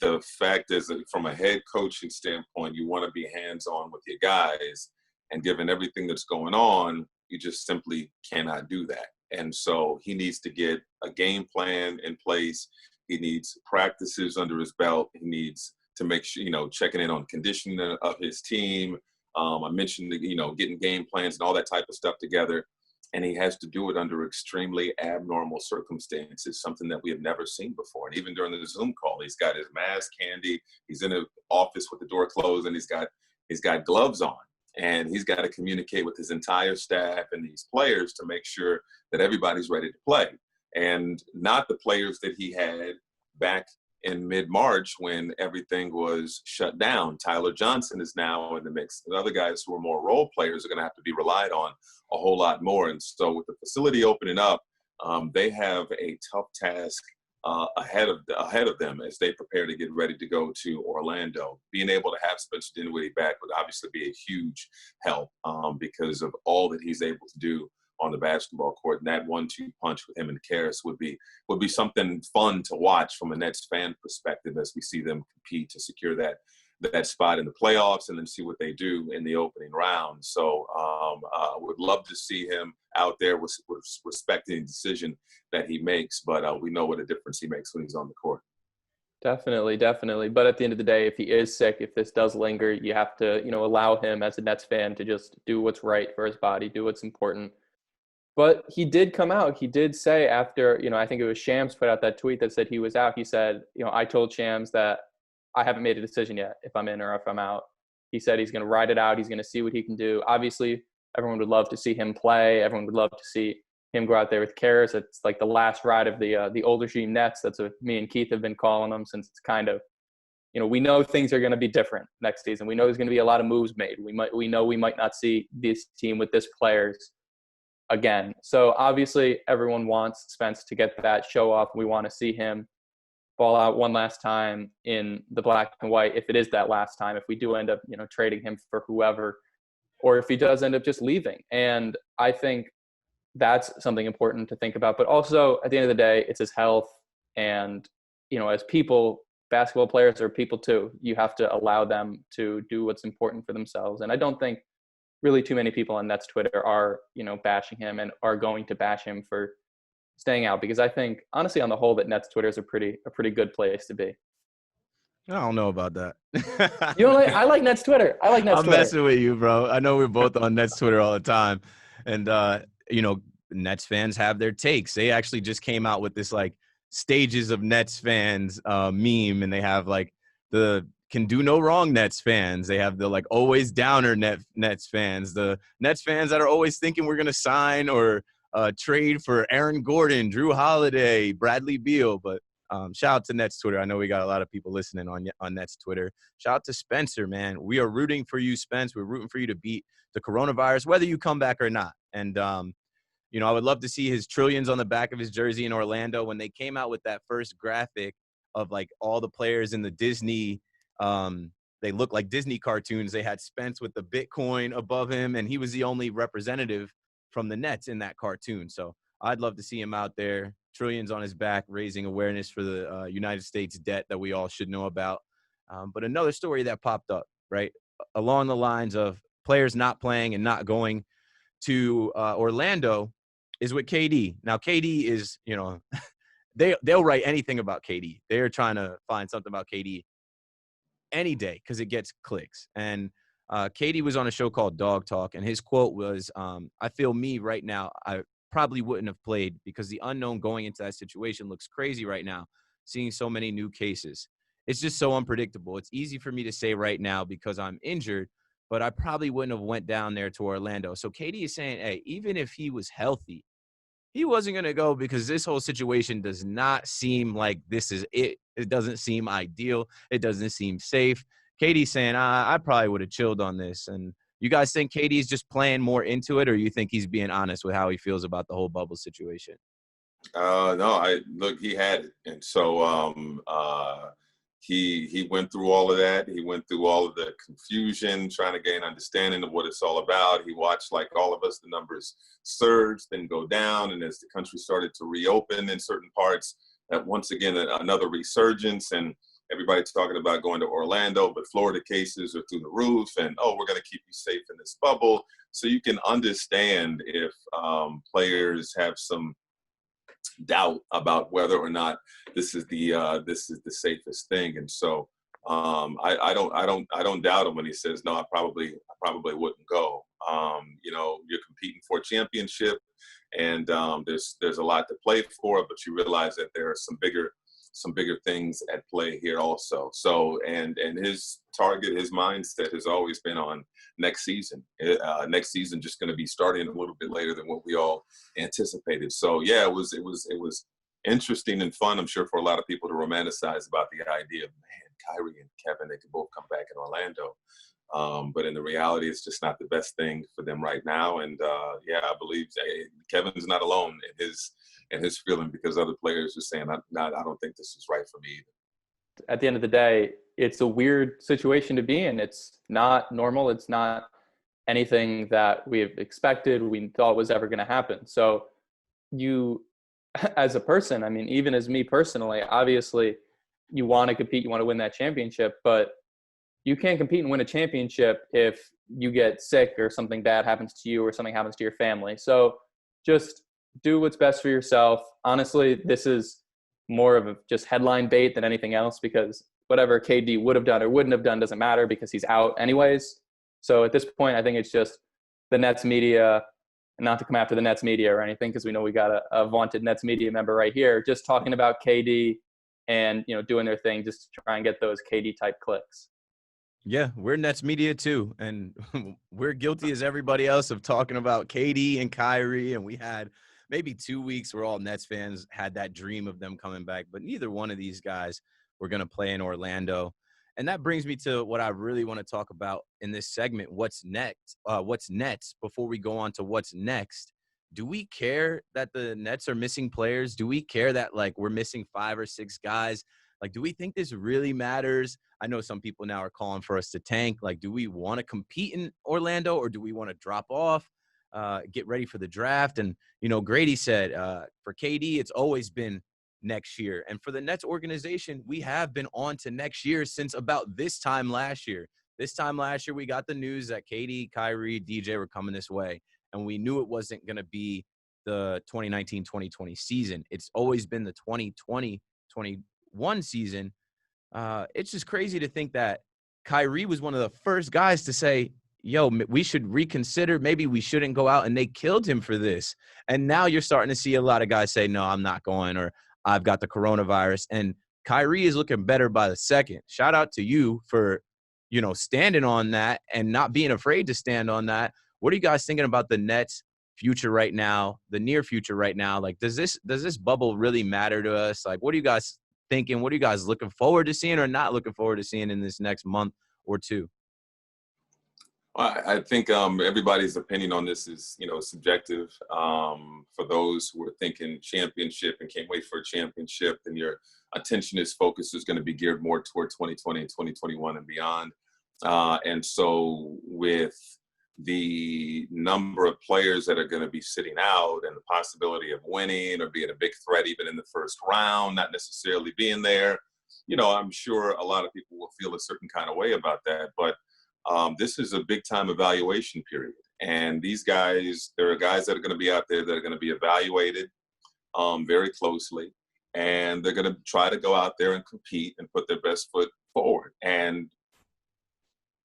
the fact is that from a head coaching standpoint, you want to be hands-on with your guys, and given everything that's going on, you just simply cannot do that. And so he needs to get a game plan in place. He needs practices under his belt. He needs to make sure, checking in on conditioning of his team. I mentioned, getting game plans and all that type of stuff together. And he has to do it under extremely abnormal circumstances, something that we have never seen before. And even during the Zoom call, he's got his mask handy. He's in an office with the door closed, and he's got gloves on. And he's got to communicate with his entire staff and these players to make sure that everybody's ready to play. And not the players that he had back in mid-March when everything was shut down. Tyler Johnson is now in the mix. The other guys who are more role players are going to have to be relied on a whole lot more. And so with the facility opening up, they have a tough task ahead of them as they prepare to get ready to go to Orlando. Being able to have Spencer Dinwiddie back would obviously be a huge help because of all that he's able to do on the basketball court. And that 1-2 punch with him and Karras would be something fun to watch from a Nets fan perspective as we see them compete to secure that spot in the playoffs and then see what they do in the opening round. So would love to see him out there with respecting the decision that he makes, but we know what a difference he makes when he's on the court. Definitely. But at the end of the day, if he is sick, if this does linger, you have to, allow him as a Nets fan to just do what's right for his body, do what's important. But he did come out. He did say after, I think it was Shams put out that tweet that said he was out. He said, I told Shams that I haven't made a decision yet if I'm in or if I'm out. He said he's going to ride it out. He's going to see what he can do. Obviously, everyone would love to see him play. Everyone would love to see him go out there with Karras. It's like the last ride of the old regime Nets. That's what me and Keith have been calling them since it's kind of, we know things are going to be different next season. We know there's going to be a lot of moves made. We know we might not see this team with this players again. So obviously everyone wants Spence to get that show off. We want to see him ball out one last time in the black and white, if it is that last time, if we do end up, trading him for whoever, or if he does end up just leaving. And I think that's something important to think about. But also at the end of the day, it's his health. And, as people, basketball players are people too. You have to allow them to do what's important for themselves. And I don't think really too many people on Nets Twitter are, bashing him and are going to bash him for staying out, because I think honestly on the whole that Nets Twitter is a pretty good place to be. I don't know about that. I like Nets Twitter. I like Nets Twitter. I'm messing with you, bro. I know we're both on Nets Twitter all the time. And, Nets fans have their takes. They actually just came out with this, like, stages of Nets fans meme. And they have, like, the can do no wrong Nets fans. They have the, like, always downer Nets fans. The Nets fans that are always thinking we're going to sign or trade for Aaron Gordon, Drew Holiday, Bradley Beal. But shout out to Nets Twitter. I know we got a lot of people listening on Nets Twitter. Shout out to Spencer, man. We are rooting for you, Spence. We're rooting for you to beat the coronavirus, whether you come back or not. And, I would love to see his trillions on the back of his jersey in Orlando. When they came out with that first graphic of, like, all the players in the Disney, they look like Disney cartoons. They had Spence with the Bitcoin above him, and he was the only representative from the Nets in that cartoon. So I'd love to see him out there, trillions on his back, raising awareness for the United States debt that we all should know about. But another story that popped up, right, along the lines of players not playing and not going to Orlando is with KD. Now, KD is, they'll write anything about KD. They're trying to find something about KD any day because it gets clicks. And KD was on a show called Dog Talk, and his quote was, I feel me right now, I probably wouldn't have played because the unknown going into that situation looks crazy right now, seeing so many new cases. It's just so unpredictable. It's easy for me to say right now because I'm injured, but I probably wouldn't have went down there to Orlando. So KD is saying, hey, even if he was healthy, he wasn't going to go because this whole situation does not seem like this is it. It doesn't seem ideal. It doesn't seem safe. KD's saying, I probably would have chilled on this. And you guys think KD's just playing more into it, or you think he's being honest with how he feels about the whole bubble situation? No, he had it. And so he went through all of that. He went through all of the confusion, trying to gain understanding of what it's all about. He watched, like all of us, the numbers surge, then go down. And as the country started to reopen in certain parts, that once again, another resurgence, and everybody's talking about going to Orlando, but Florida cases are through the roof, and, we're going to keep you safe in this bubble. So you can understand if players have some doubt about whether or not this is the safest thing. And so I don't doubt him when he says, no, I probably wouldn't go. You're competing for a championship, and there's a lot to play for, but you realize that there are some bigger things at play here also. So, and his target, his mindset has always been on next season. Next season just going to be starting a little bit later than what we all anticipated. So yeah, it was interesting and fun, I'm sure, for a lot of people to romanticize about the idea of, man, Kyrie and Kevin, they could both come back in Orlando. But in the reality, it's just not the best thing for them right now. And yeah, I believe Kevin's not alone in his feeling, because other players are saying, I don't think this is right for me either. At the end of the day, it's a weird situation to be in. It's not normal. It's not anything that we have expected, we thought was ever going to happen. So you, as a person, I mean, even as me personally, obviously you want to compete, you want to win that championship, but you can't compete and win a championship if you get sick or something bad happens to you or something happens to your family. So just do what's best for yourself. Honestly, this is more of a just headline bait than anything else, because whatever KD would have done or wouldn't have done doesn't matter because he's out anyways. So at this point, I think it's just the Nets media, and not to come after the Nets media or anything, because we know we got a vaunted Nets media member right here, just talking about KD and, doing their thing just to try and get those KD type clicks. Yeah, we're Nets media too, and we're guilty as everybody else of talking about KD and Kyrie, and we had maybe 2 weeks where all Nets fans had that dream of them coming back, but neither one of these guys were going to play in Orlando. And that brings me to what I really want to talk about in this segment. What's next? What's Nets? Before we go on to what's next, do we care that the Nets are missing players? Do we care that, like, we're missing 5 or 6 guys? Like, do we think this really matters? I know some people now are calling for us to tank. Like, do we want to compete in Orlando, or do we want to drop off, get ready for the draft? And, Grady said for KD, it's always been next year. And for the Nets organization, we have been on to next year since about this time last year. This time last year, we got the news that KD, Kyrie, DJ were coming this way. And we knew it wasn't going to be the 2019-2020 season. It's always been the 2020-21 season. It's just crazy to think that Kyrie was one of the first guys to say, yo, we should reconsider. Maybe we shouldn't go out, and they killed him for this. And now you're starting to see a lot of guys say, no, I'm not going, or I've got the coronavirus. And Kyrie is looking better by the second. Shout out to you for, standing on that and not being afraid to stand on that. What are you guys thinking about the Nets' future right now, the near future right now? Like, does this bubble really matter to us? Like, what are you guys thinking? What are you guys looking forward to seeing or not looking forward to seeing in this next month or two? I think everybody's opinion on this is, subjective. For those who are thinking championship and can't wait for a championship, then your attention is going to be geared more toward 2020 and 2021 and beyond. And so with the number of players that are going to be sitting out and the possibility of winning or being a big threat even in the first round, not necessarily being there, I'm sure a lot of people will feel a certain kind of way about that. But this is a big time evaluation period. And these guys, there are guys that are going to be out there that are going to be evaluated very closely. And they're going to try to go out there and compete and put their best foot forward. And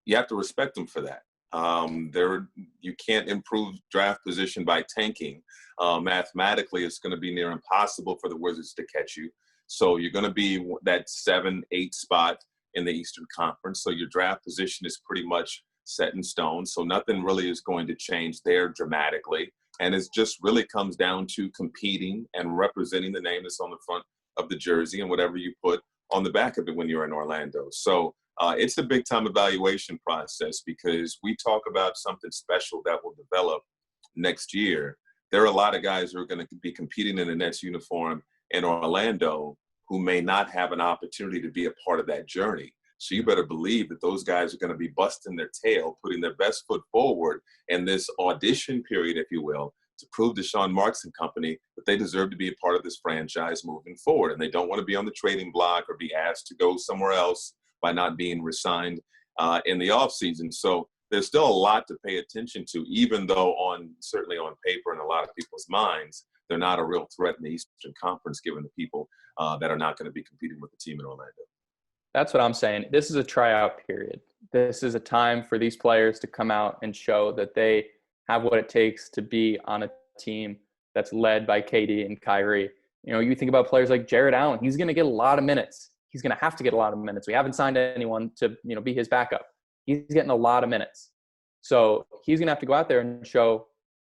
you have to respect them for that. You can't improve draft position by tanking. Mathematically, it's going to be near impossible for the Wizards to catch you. So you're going to be that 7-8 spot in the Eastern Conference. So your draft position is pretty much set in stone. So nothing really is going to change there dramatically. And it just really comes down to competing and representing the name that's on the front of the jersey and whatever you put on the back of it when you're in Orlando. So it's a big time evaluation process, because we talk about something special that will develop next year. There are a lot of guys who are going to be competing in the Nets uniform in Orlando who may not have an opportunity to be a part of that journey. So you better believe that those guys are going to be busting their tail, putting their best foot forward in this audition period, if you will, to prove to Sean Marks and company that they deserve to be a part of this franchise moving forward. And they don't want to be on the trading block or be asked to go somewhere else by not being re-signed in the offseason. So there's still a lot to pay attention to, even though certainly on paper in a lot of people's minds, they're not a real threat in the Eastern Conference, given the people that are not going to be competing with the team in Orlando. That's what I'm saying. This is a tryout period. This is a time for these players to come out and show that they have what it takes to be on a team that's led by KD and Kyrie. You think about players like Jared Allen. He's going to get a lot of minutes. He's going to have to get a lot of minutes. We haven't signed anyone to, be his backup. He's getting a lot of minutes. So he's going to have to go out there and show,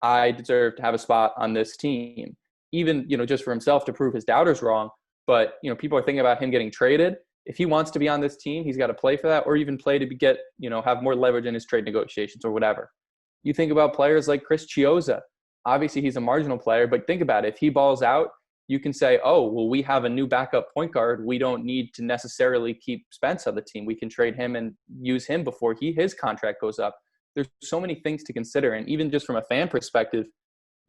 I deserve to have a spot on this team, even, just for himself to prove his doubters wrong. But, people are thinking about him getting traded. if he wants to be on this team, he's got to play for that, or even play to get, have more leverage in his trade negotiations or whatever. You think about players like Chris Chiozza. Obviously, he's a marginal player, but think about it. If he balls out, you can say, oh, well, we have a new backup point guard. We don't need to necessarily keep Spence on the team. We can trade him and use him before his contract goes up. There's so many things to consider. And even just from a fan perspective,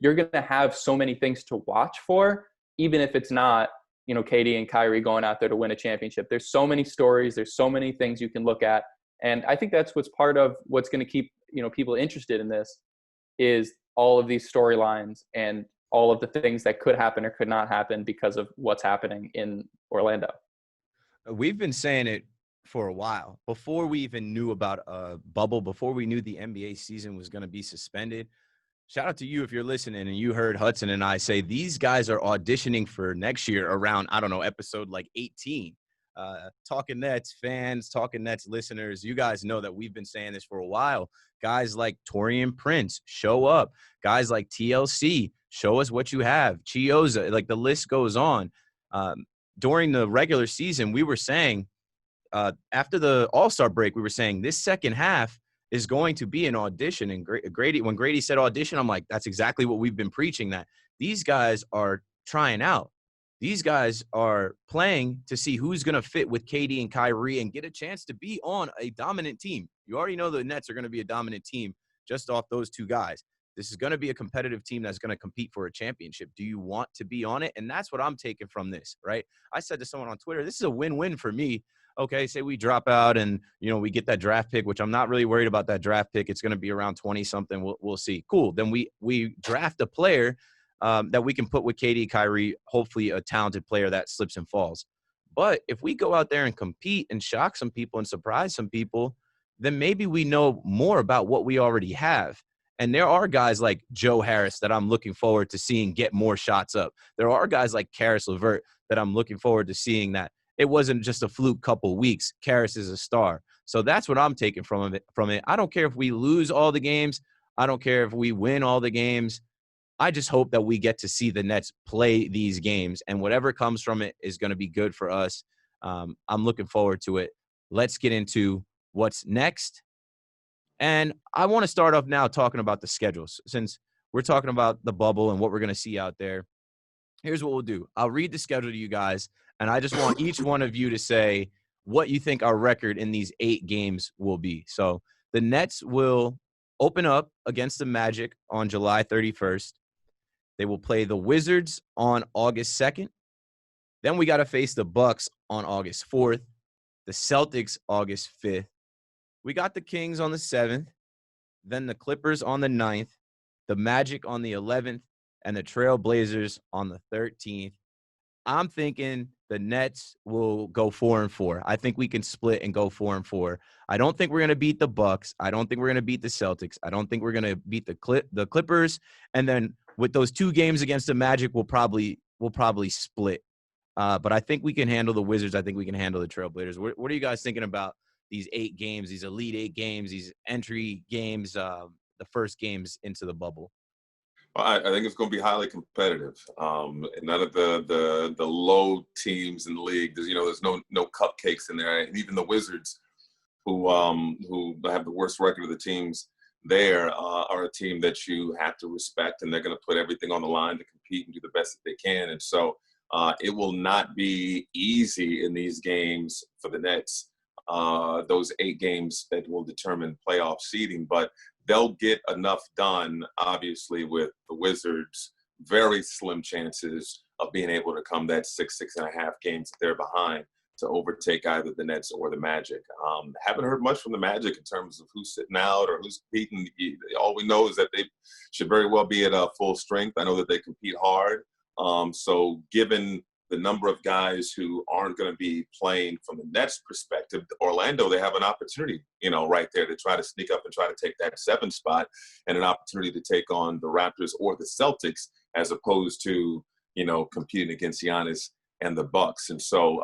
you're going to have so many things to watch for, even if it's not, KD and Kyrie going out there to win a championship. There's so many stories. There's so many things you can look at. And I think that's what's part of what's going to keep, people interested in this, is all of these storylines and all of the things that could happen or could not happen because of what's happening in Orlando. We've been saying it for a while. Before we even knew about a bubble, before we knew the NBA season was going to be suspended. Shout out to you if you're listening and you heard Hudson and I say these guys are auditioning for next year around, I don't know, episode like 18. Talkin Nets fans, Talkin Nets listeners, you guys know that we've been saying this for a while. Guys like Taurean Prince, show up. Guys like TLC, show us what you have. Chiozza, like the list goes on. During the regular season, we were saying, after the All-Star break, we were saying this second half is going to be an audition. And Grady, when Grady said audition, I'm like, that's exactly what we've been preaching, that these guys are trying out. These guys are playing to see who's going to fit with KD and Kyrie and get a chance to be on a dominant team. You already know the Nets are going to be a dominant team just off those two guys. This is going to be a competitive team that's going to compete for a championship. Do you want to be on it? And that's what I'm taking from this, right? I said to someone on Twitter, this is a win-win for me. Okay, say we drop out and, we get that draft pick, which I'm not really worried about that draft pick. It's going to be around 20-something. We'll see. Cool. Then we draft a player that we can put with KD, Kyrie, hopefully a talented player that slips and falls. But if we go out there and compete and shock some people and surprise some people, then maybe we know more about what we already have. And there are guys like Joe Harris that I'm looking forward to seeing get more shots up. There are guys like Karis LeVert that I'm looking forward to seeing that it wasn't just a fluke couple weeks. Karis is a star. So that's what I'm taking from it. I don't care if we lose all the games. I don't care if we win all the games. I just hope that we get to see the Nets play these games, and whatever comes from it is going to be good for us. I'm looking forward to it. Let's get into what's next. And I want to start off now talking about the schedules, since we're talking about the bubble and what we're going to see out there. Here's what we'll do. I'll read the schedule to you guys, and I just want each one of you to say what you think our record in these 8 games will be. So the Nets will open up against the Magic on July 31st. They will play the Wizards on August 2nd. Then we got to face the Bucks on August 4th, the Celtics August 5th. We got the Kings on the 7th, then the Clippers on the 9th, the Magic on the 11th, and the Trail Blazers on the 13th. I'm thinking the Nets will go 4-4. I think we can split and go 4-4. I don't think we're going to beat the Bucks. I don't think we're going to beat the Celtics. I don't think we're going to beat the Clippers. And then with those 2 games against the Magic, we'll probably split. But I think we can handle the Wizards. I think we can handle the Trail Blazers. What are you guys thinking about these 8 games, these Elite 8 games, these entry games, the first games into the bubble? Well, I think it's going to be highly competitive. None of the low teams in the league. There's no cupcakes in there. And even the Wizards, who have the worst record of the teams there, are a team that you have to respect, and they're going to put everything on the line to compete and do the best that they can. And so it will not be easy in these games for the Nets. Those 8 games that will determine playoff seeding, but they'll get enough done, obviously, with the Wizards. Very slim chances of being able to come that 6.5 games that they're behind to overtake either the Nets or the Magic. Haven't heard much from the Magic in terms of who's sitting out or who's competing. All we know is that they should very well be at full strength. I know that they compete hard. So given the number of guys who aren't going to be playing from the Nets perspective, Orlando, they have an opportunity, right there to try to sneak up and try to take that 7 spot, and an opportunity to take on the Raptors or the Celtics, as opposed to, competing against Giannis and the Bucks. And so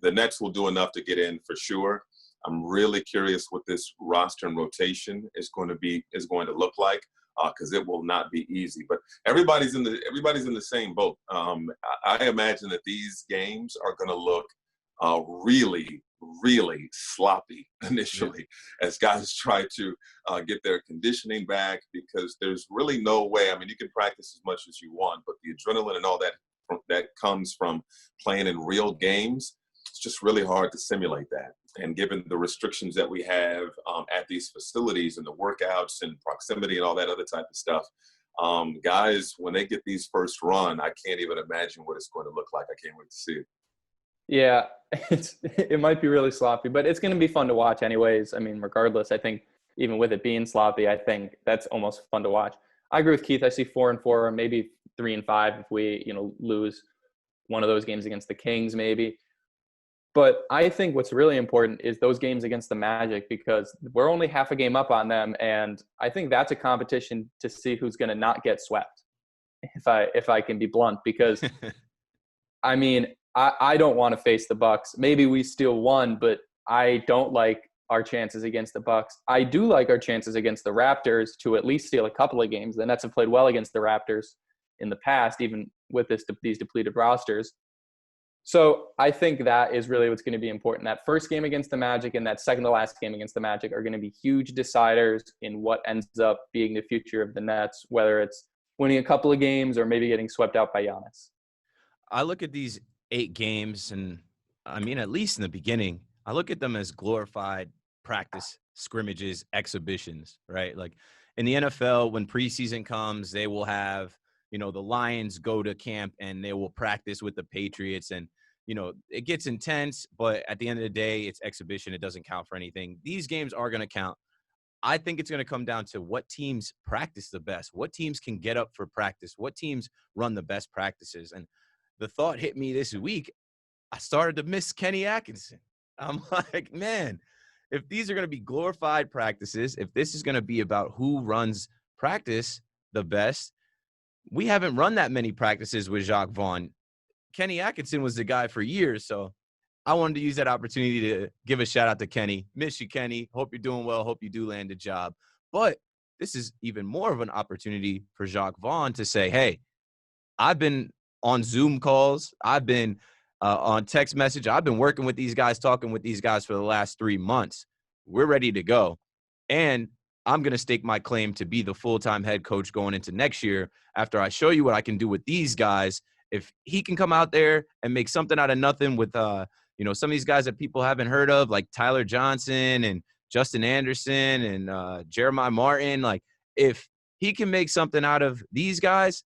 the Nets will do enough to get in for sure. I'm really curious what this roster and rotation is going to look like. Because it will not be easy, but everybody's in the same boat. I imagine that these games are going to look really, really sloppy Yeah. initially as guys try to get their conditioning back, because there's really no way. I mean, you can practice as much as you want, but the adrenaline and all that comes from playing in real games, it's just really hard to simulate that. And given the restrictions that we have at these facilities and the workouts and proximity and all that other type of stuff, guys, when they get these first run, I can't even imagine what it's going to look like. I can't wait to see it. Yeah, it might be really sloppy, but it's going to be fun to watch anyways. I mean, regardless, I think even with it being sloppy, I think that's almost fun to watch. I agree with Keith. I see 4-4, or maybe 3-5 if we, lose one of those games against the Kings, maybe. But I think what's really important is those games against the Magic, because we're only half a game up on them, and I think that's a competition to see who's going to not get swept. If I can be blunt, because I mean, I don't want to face the Bucks. Maybe we steal one, but I don't like our chances against the Bucks. I do like our chances against the Raptors to at least steal a couple of games. The Nets have played well against the Raptors in the past, even with these depleted rosters. So I think that is really what's going to be important. That first game against the Magic and that second to last game against the Magic are going to be huge deciders in what ends up being the future of the Nets, whether it's winning a couple of games or maybe getting swept out by Giannis. I look at these 8 games, and I mean, at least in the beginning, I look at them as glorified practice scrimmages, exhibitions, right? Like in the NFL, when preseason comes, they will have, the Lions go to camp and they will practice with the Patriots, and, it gets intense, but at the end of the day, it's exhibition. It doesn't count for anything. These games are going to count. I think it's going to come down to what teams practice the best, what teams can get up for practice, what teams run the best practices. And the thought hit me this week, I started to miss Kenny Atkinson. I'm like, man, if these are going to be glorified practices, if this is going to be about who runs practice the best, we haven't run that many practices with Jacques Vaughn. Kenny Atkinson was the guy for years, so I wanted to use that opportunity to give a shout out to Kenny. Miss you, Kenny. Hope you're doing well. Hope you do land a job. But this is even more of an opportunity for Jacques Vaughn to say, hey, I've been on Zoom calls. I've been on text message. I've been working with these guys, talking with these guys for the last 3 months. We're ready to go. And I'm going to stake my claim to be the full-time head coach going into next year after I show you what I can do with these guys. If he can come out there and make something out of nothing with, some of these guys that people haven't heard of, like Tyler Johnson and Justin Anderson and Jeremiah Martin, like if he can make something out of these guys,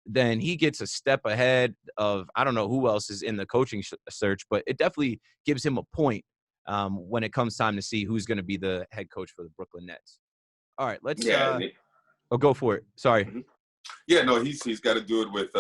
then he gets a step ahead of, I don't know who else is in the coaching search, but it definitely gives him a point when it comes time to see who's going to be the head coach for the Brooklyn Nets. All right, let's go for it. Sorry. Mm-hmm. Yeah, no, he's got to do it with,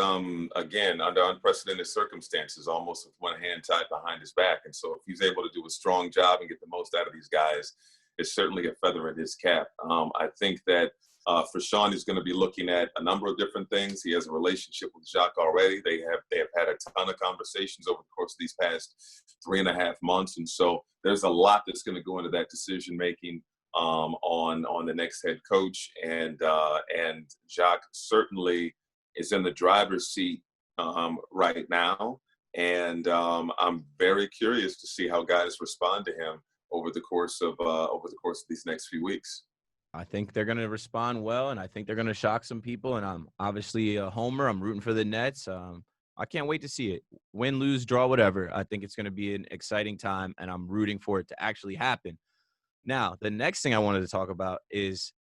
again, under unprecedented circumstances, almost with one hand tied behind his back. And so if he's able to do a strong job and get the most out of these guys, it's certainly a feather in his cap. I think that for Sean, he's going to be looking at a number of different things. He has a relationship with Jacques already. They have had a ton of conversations over the course of these past 3.5 months. And so there's a lot that's going to go into that decision-making on the next head coach, and Jacques certainly is in the driver's seat right now, and I'm very curious to see how guys respond to him over the course of these next few weeks. I think they're going to respond well, and I think they're going to shock some people. And I'm obviously a homer. I'm rooting for the Nets. I can't wait to see it. Win, lose, draw, whatever. I think it's going to be an exciting time, and I'm rooting for it to actually happen. Now, the next thing I wanted to talk about is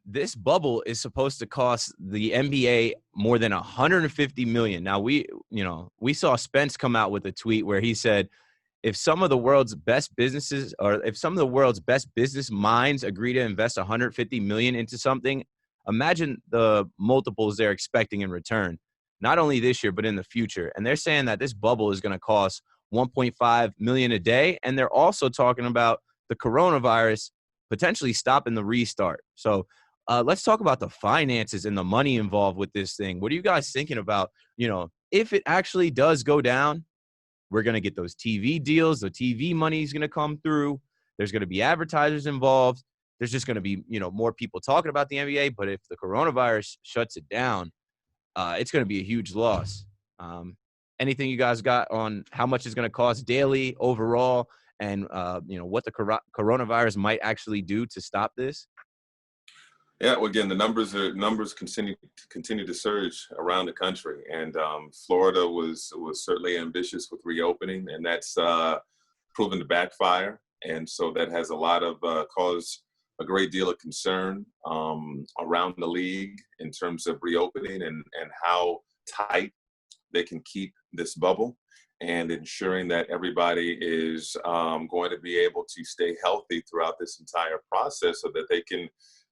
this bubble is supposed to cost the NBA more than $150 million. Now, we saw Spence come out with a tweet where he said, if some of the world's best businesses or if some of the world's best business minds agree to invest $150 million into something, imagine the multiples they're expecting in return, not only this year, but in the future. And they're saying that this bubble is going to cost $1.5 million a day. And they're also talking about the coronavirus potentially stopping the restart. So let's talk about the finances and the money involved with this thing. What are you guys thinking about? If it actually does go down, we're going to get those TV deals. The TV money is going to come through. There's going to be advertisers involved. There's just going to be, more people talking about the NBA. But if the coronavirus shuts it down, it's going to be a huge loss. anything you guys got on how much it's going to cost daily overall, and what the coronavirus might actually do to stop this? Yeah, well, again, the numbers continue to surge around the country, and Florida was certainly ambitious with reopening, and that's proven to backfire. And so that has a lot of caused a great deal of concern around the league in terms of reopening and how tight they can keep this bubble, and ensuring that everybody is going to be able to stay healthy throughout this entire process so that they can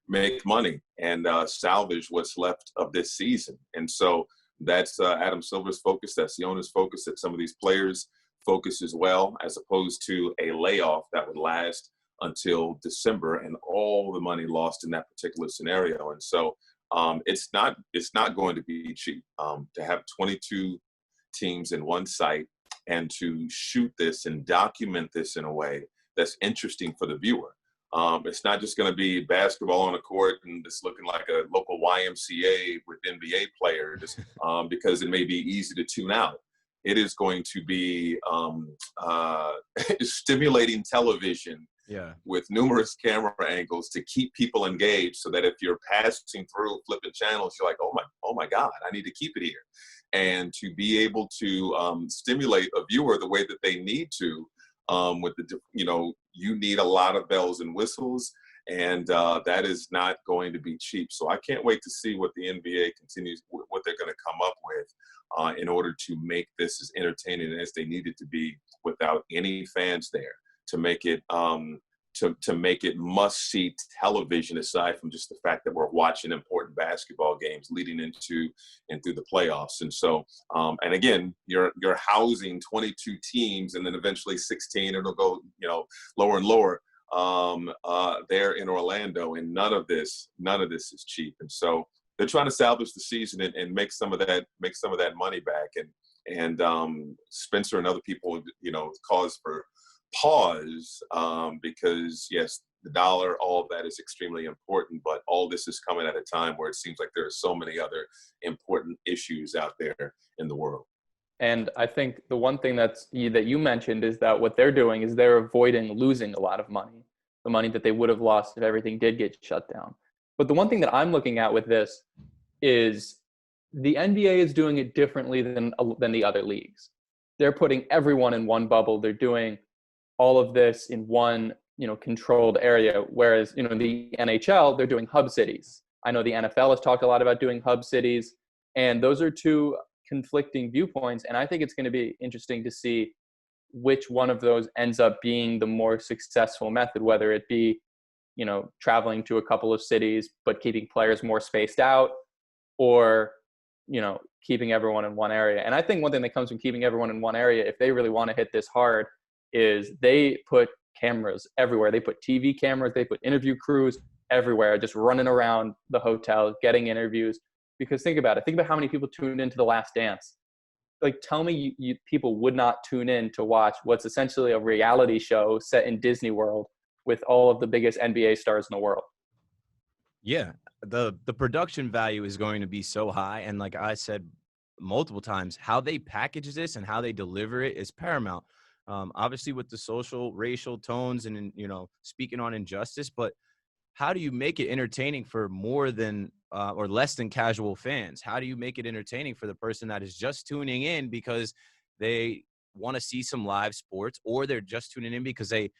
make money and salvage what's left of this season. And so that's Adam Silver's focus. That's the owner's focus. That some of these players' focus as well, as opposed to a layoff that would last until December and all the money lost in that particular scenario. And so it's not going to be cheap to have 22 teams in one site and to shoot this and document this in a way that's interesting for the viewer. It's not just going to be basketball on a court and just looking like a local YMCA with NBA players because it may be easy to tune out. It is going to be stimulating television with numerous camera angles to keep people engaged, so that if you're passing through, flipping channels, you're like, oh my God, I need to keep it here. And to be able to stimulate a viewer the way that they need to, with the, you need a lot of bells and whistles, and that is not going to be cheap. So I can't wait to see what the NBA continues, what they're going to come up with in order to make this as entertaining as they need it to be without any fans there, to make it to make it must-see television, aside from just the fact that we're watching important basketball games leading into and through the playoffs. And so, and again, you're housing 22 teams, and then eventually 16, and it'll go, lower and lower there in Orlando. And none of this is cheap. And so they're trying to salvage the season and make some of that money back. And Spencer and other people, cause for pause because yes, the dollar, all of that is extremely important, but all this is coming at a time where it seems like there are so many other important issues out there in the world. And I think the one thing that you mentioned is that what they're doing is they're avoiding losing a lot of money, the money that they would have lost if everything did get shut down. But the one thing that I'm looking at with this is the NBA is doing it differently than the other leagues. They're putting everyone in one bubble. They're doing all of this in one, controlled area. Whereas, the NHL, they're doing hub cities. I know the NFL has talked a lot about doing hub cities, and those are two conflicting viewpoints. And I think it's going to be interesting to see which one of those ends up being the more successful method, whether it be, traveling to a couple of cities, but keeping players more spaced out, or, keeping everyone in one area. And I think one thing that comes from keeping everyone in one area, if they really want to hit this hard, is they put cameras everywhere. They put TV cameras, they put interview crews everywhere, just running around the hotel, getting interviews. Because think about it. Think about how many people tuned into The Last Dance. Like, tell me people would not tune in to watch what's essentially a reality show set in Disney World with all of the biggest NBA stars in the world. Yeah, the production value is going to be so high. And like I said multiple times, how they package this and how they deliver it is paramount. Obviously with the social, racial tones and, speaking on injustice, but how do you make it entertaining for more than or less than casual fans? How do you make it entertaining for the person that is just tuning in because they want to see some live sports, or they're just tuning in because they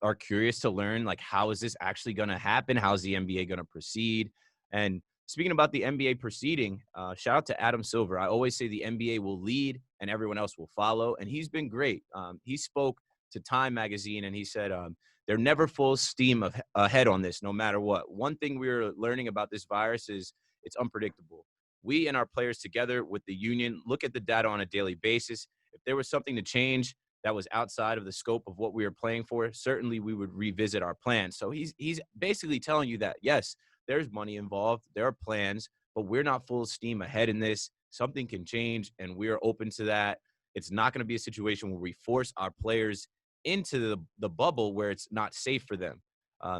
are curious to learn, like, how is this actually going to happen? How's the NBA going to proceed? And speaking about the NBA proceeding, shout out to Adam Silver. I always say the NBA will lead and everyone else will follow. And he's been great. He spoke to Time Magazine and he said they're never full steam ahead on this, no matter what. One thing we're learning about this virus is it's unpredictable. We and our players together with the union look at the data on a daily basis. If there was something to change that was outside of the scope of what we were playing for, certainly we would revisit our plans. So he's basically telling you that, yes, there's money involved, there are plans, but we're not full steam ahead in this. Something can change, and we're open to that. It's not going to be a situation where we force our players into the bubble where it's not safe for them.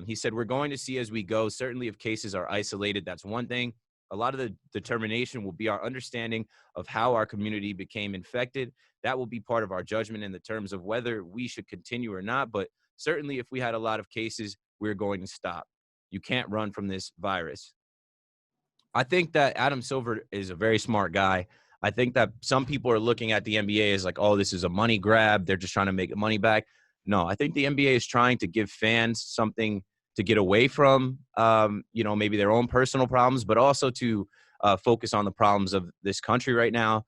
He said, we're going to see as we go. Certainly if cases are isolated, that's one thing. A lot of the determination will be our understanding of how our community became infected. That will be part of our judgment in the terms of whether we should continue or not. But certainly if we had a lot of cases, we're going to stop. You can't run from this virus. I think that Adam Silver is a very smart guy. I think that some people are looking at the NBA as like, oh, this is a money grab. They're just trying to make the money back. No, I think the NBA is trying to give fans something to get away from, maybe their own personal problems, but also to focus on the problems of this country right now.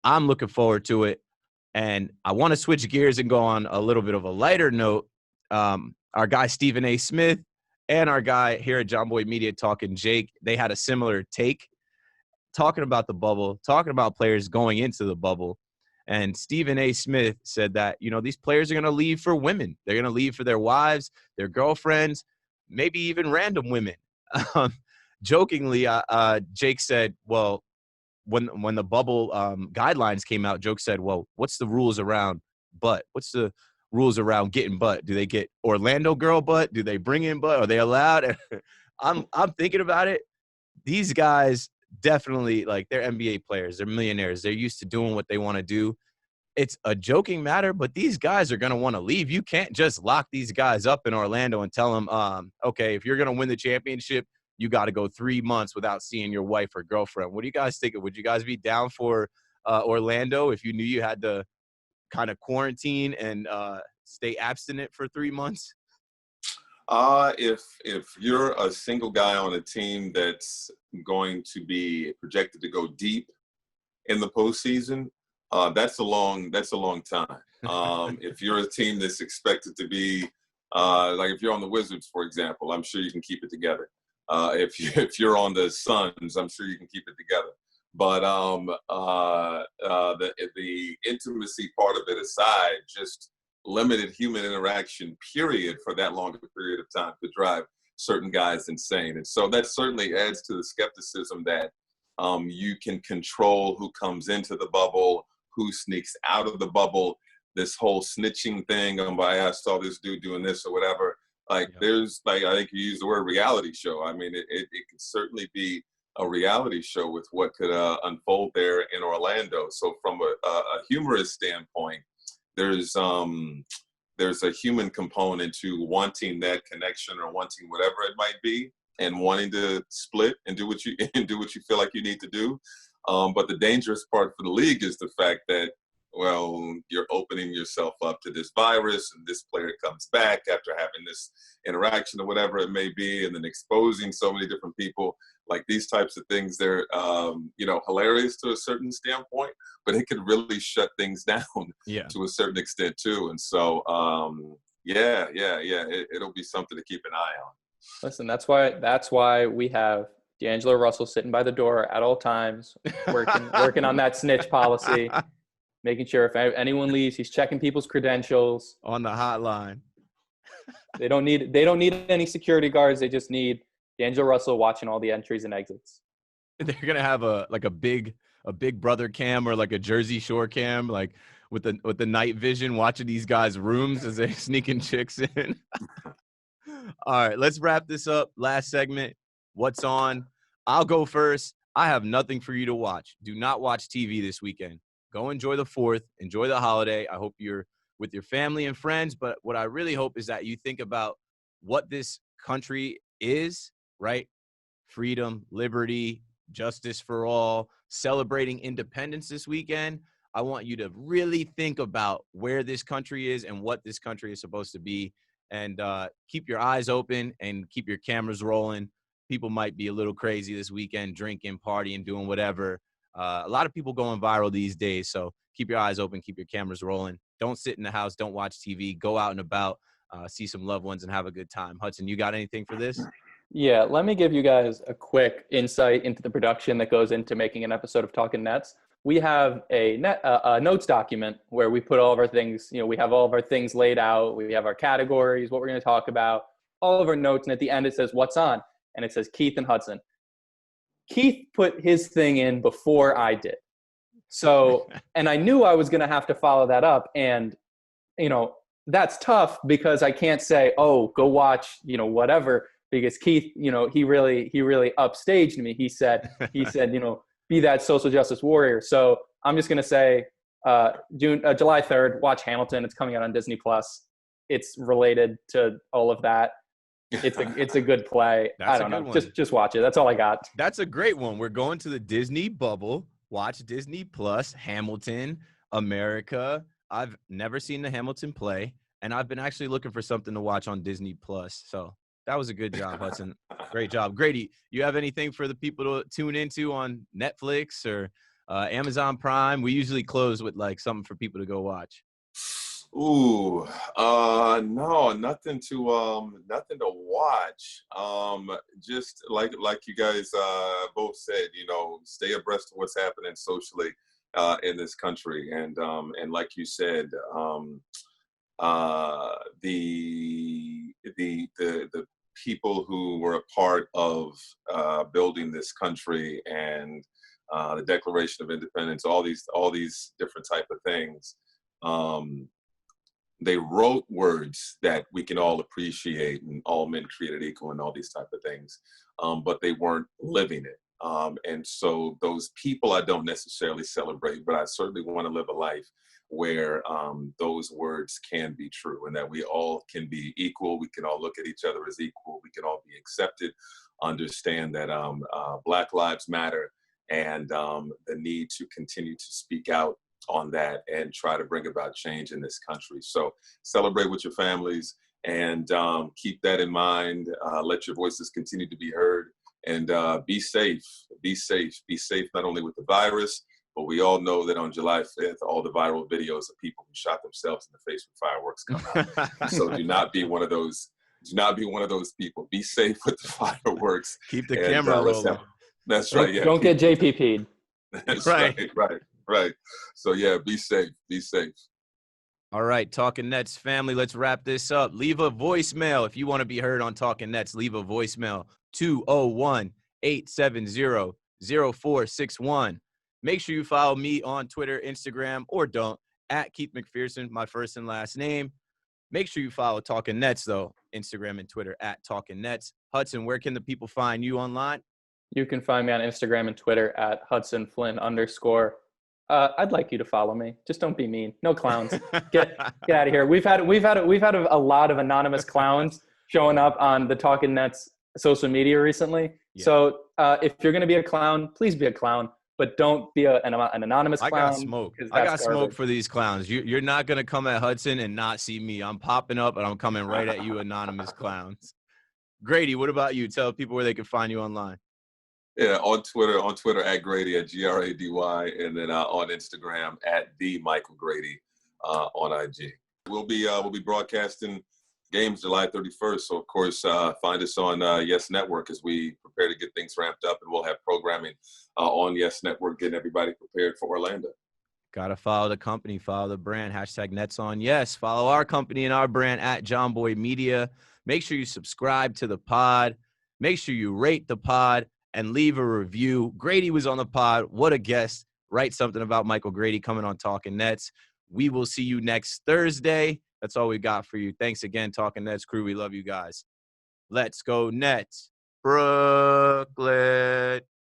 I'm looking forward to it. And I want to switch gears and go on a little bit of a lighter note. Our guy, Stephen A. Smith, and our guy here at John Boy Media Talking, Jake, they had a similar take talking about the bubble, talking about players going into the bubble. And Stephen A. Smith said that, these players are going to leave for women. They're going to leave for their wives, their girlfriends, maybe even random women. Jokingly, Jake said, well, when the bubble guidelines came out, Jake said, well, what's the rules around butt? What's the rules around getting butt? Do they get Orlando girl butt? Do they bring in butt? Are they allowed? I'm thinking about it. These guys definitely, like, they're NBA players. They're millionaires. They're used to doing what they want to do. It's a joking matter, but these guys are going to want to leave. You can't just lock these guys up in Orlando and tell them, okay, if you're going to win the championship, you got to go 3 months without seeing your wife or girlfriend. What do you guys think? Would you guys be down for Orlando if you knew you had to kind of quarantine and stay abstinent for 3 months? If you're a single guy on a team that's going to be projected to go deep in the postseason, that's a long time. If you're a team that's expected to be like if you're on the Wizards, for example, I'm sure you can keep it together. If you're on the Suns, I'm sure you can keep it together. But the intimacy part of it aside, just limited human interaction, period, for that longer period of time could drive certain guys insane. And so that certainly adds to the skepticism that you can control who comes into the bubble, who sneaks out of the bubble. This whole snitching thing, I saw this dude doing this or whatever. There's I think you used the word reality show. I mean, it could certainly be a reality show with what could unfold there in Orlando. So from a humorous standpoint, there's a human component to wanting that connection or wanting whatever it might be and wanting to split and do what you feel like you need to do. But the dangerous part for the league is the fact that, well, you're opening yourself up to this virus and this player comes back after having this interaction or whatever it may be, and then exposing so many different people. Like, these types of things, they're, hilarious to a certain standpoint, but it could really shut things down to a certain extent too. And so, it'll be something to keep an eye on. Listen, that's why we have D'Angelo Russell sitting by the door at all times, working on that snitch policy, making sure if anyone leaves, he's checking people's credentials on the hotline. They don't need any security guards. They just need D'Angelo Russell watching all the entries and exits. They're gonna have a big brother cam or like a Jersey Shore cam, like with the night vision, watching these guys' rooms as they're sneaking chicks in. All right, let's wrap this up. Last segment. What's on? I'll go first. I have nothing for you to watch. Do not watch TV this weekend. Go enjoy the 4th. Enjoy the holiday. I hope you're with your family and friends. But what I really hope is that you think about what this country is, right? Freedom, liberty, justice for all, celebrating independence this weekend. I want you to really think about where this country is and what this country is supposed to be. And keep your eyes open and keep your cameras rolling. People might be a little crazy this weekend, drinking, partying, doing whatever. A lot of people going viral these days. So keep your eyes open, keep your cameras rolling. Don't sit in the house. Don't watch TV. Go out and about, see some loved ones and have a good time. Hudson, you got anything for this? Yeah, let me give you guys a quick insight into the production that goes into making an episode of Talkin Nets. We have a notes document where we put all of our things, we have all of our things laid out. We have our categories, what we're going to talk about, all of our notes. And at the end, it says, what's on? And it says Keith and Hudson. Keith put his thing in before I did. So, and I knew I was going to have to follow that up. And, that's tough because I can't say, oh, go watch, whatever. because Keith, he really upstaged me. He said, be that social justice warrior. So I'm just going to say, July 3rd, watch Hamilton. It's coming out on Disney Plus. It's related to all of that. It's a good play. I don't know. Just watch it. That's all I got. That's a great one. We're going to the Disney bubble. Watch Disney Plus, Hamilton, America. I've never seen the Hamilton play, and I've been actually looking for something to watch on Disney Plus. So that was a good job, Hudson. Great job. Grady, you have anything for the people to tune into on Netflix or Amazon Prime? We usually close with like something for people to go watch. Ooh, no, nothing to watch. Just like you guys both said, stay abreast of what's happening socially in this country, and like you said, the people who were a part of building this country and the Declaration of Independence, all these different type of things. They wrote words that we can all appreciate, and all men created equal and all these type of things, but they weren't living it. And so those people I don't necessarily celebrate, but I certainly want to live a life where those words can be true, and that we all can be equal. We can all look at each other as equal. We can all be accepted, understand that Black Lives Matter, and the need to continue to speak out on that and try to bring about change in this country. So celebrate with your families, and keep that in mind. Let your voices continue to be heard, and be safe. Be safe not only with the virus, but we all know that on July 5th, all the viral videos of people who shot themselves in the face with fireworks come out. So do not be one of those people. Be safe with the fireworks. Keep the camera rolling. That's right. Yeah. Don't get JPP'd. That's right. So yeah, be safe. All right, Talkin Nets family, let's wrap this up. Leave a voicemail if you want to be heard on Talkin Nets. Leave a voicemail, 201-870-0461. Make sure you follow me on Twitter, Instagram, or don't, at Keith McPherson, my first and last name. Make sure you follow Talkin Nets, though, Instagram and Twitter, at Talkin Nets. Hudson, where can the people find you online? You can find me on Instagram and Twitter at @HudsonFlynn_. I'd like you to follow me. Just don't be mean. No clowns. Get out of here. We've had a lot of anonymous clowns showing up on the Talkin Nets social media recently. Yeah. So if you're going to be a clown, please be a clown, but don't be an anonymous clown. I got smoke. Smoke for these clowns. You're not going to come at Hudson and not see me. I'm popping up and I'm coming right at you, anonymous clowns. Grady, what about you? Tell people where they can find you online. Yeah, on Twitter at Grady, at Grady, and then on Instagram at the Michael Grady on IG. We'll be broadcasting games July 31st. So of course, find us on Yes Network as we prepare to get things ramped up, and we'll have programming on Yes Network, getting everybody prepared for Orlando. Gotta follow the company, follow the brand, #Nets on Yes. Follow our company and our brand at John Boy Media. Make sure you subscribe to the pod. Make sure you rate the pod and leave a review. Grady was on the pod. What a guest. Write something about Michael Grady coming on Talkin Nets. We will see you next Thursday. That's all we got for you. Thanks again, Talkin Nets crew. We love you guys. Let's go Nets, bro.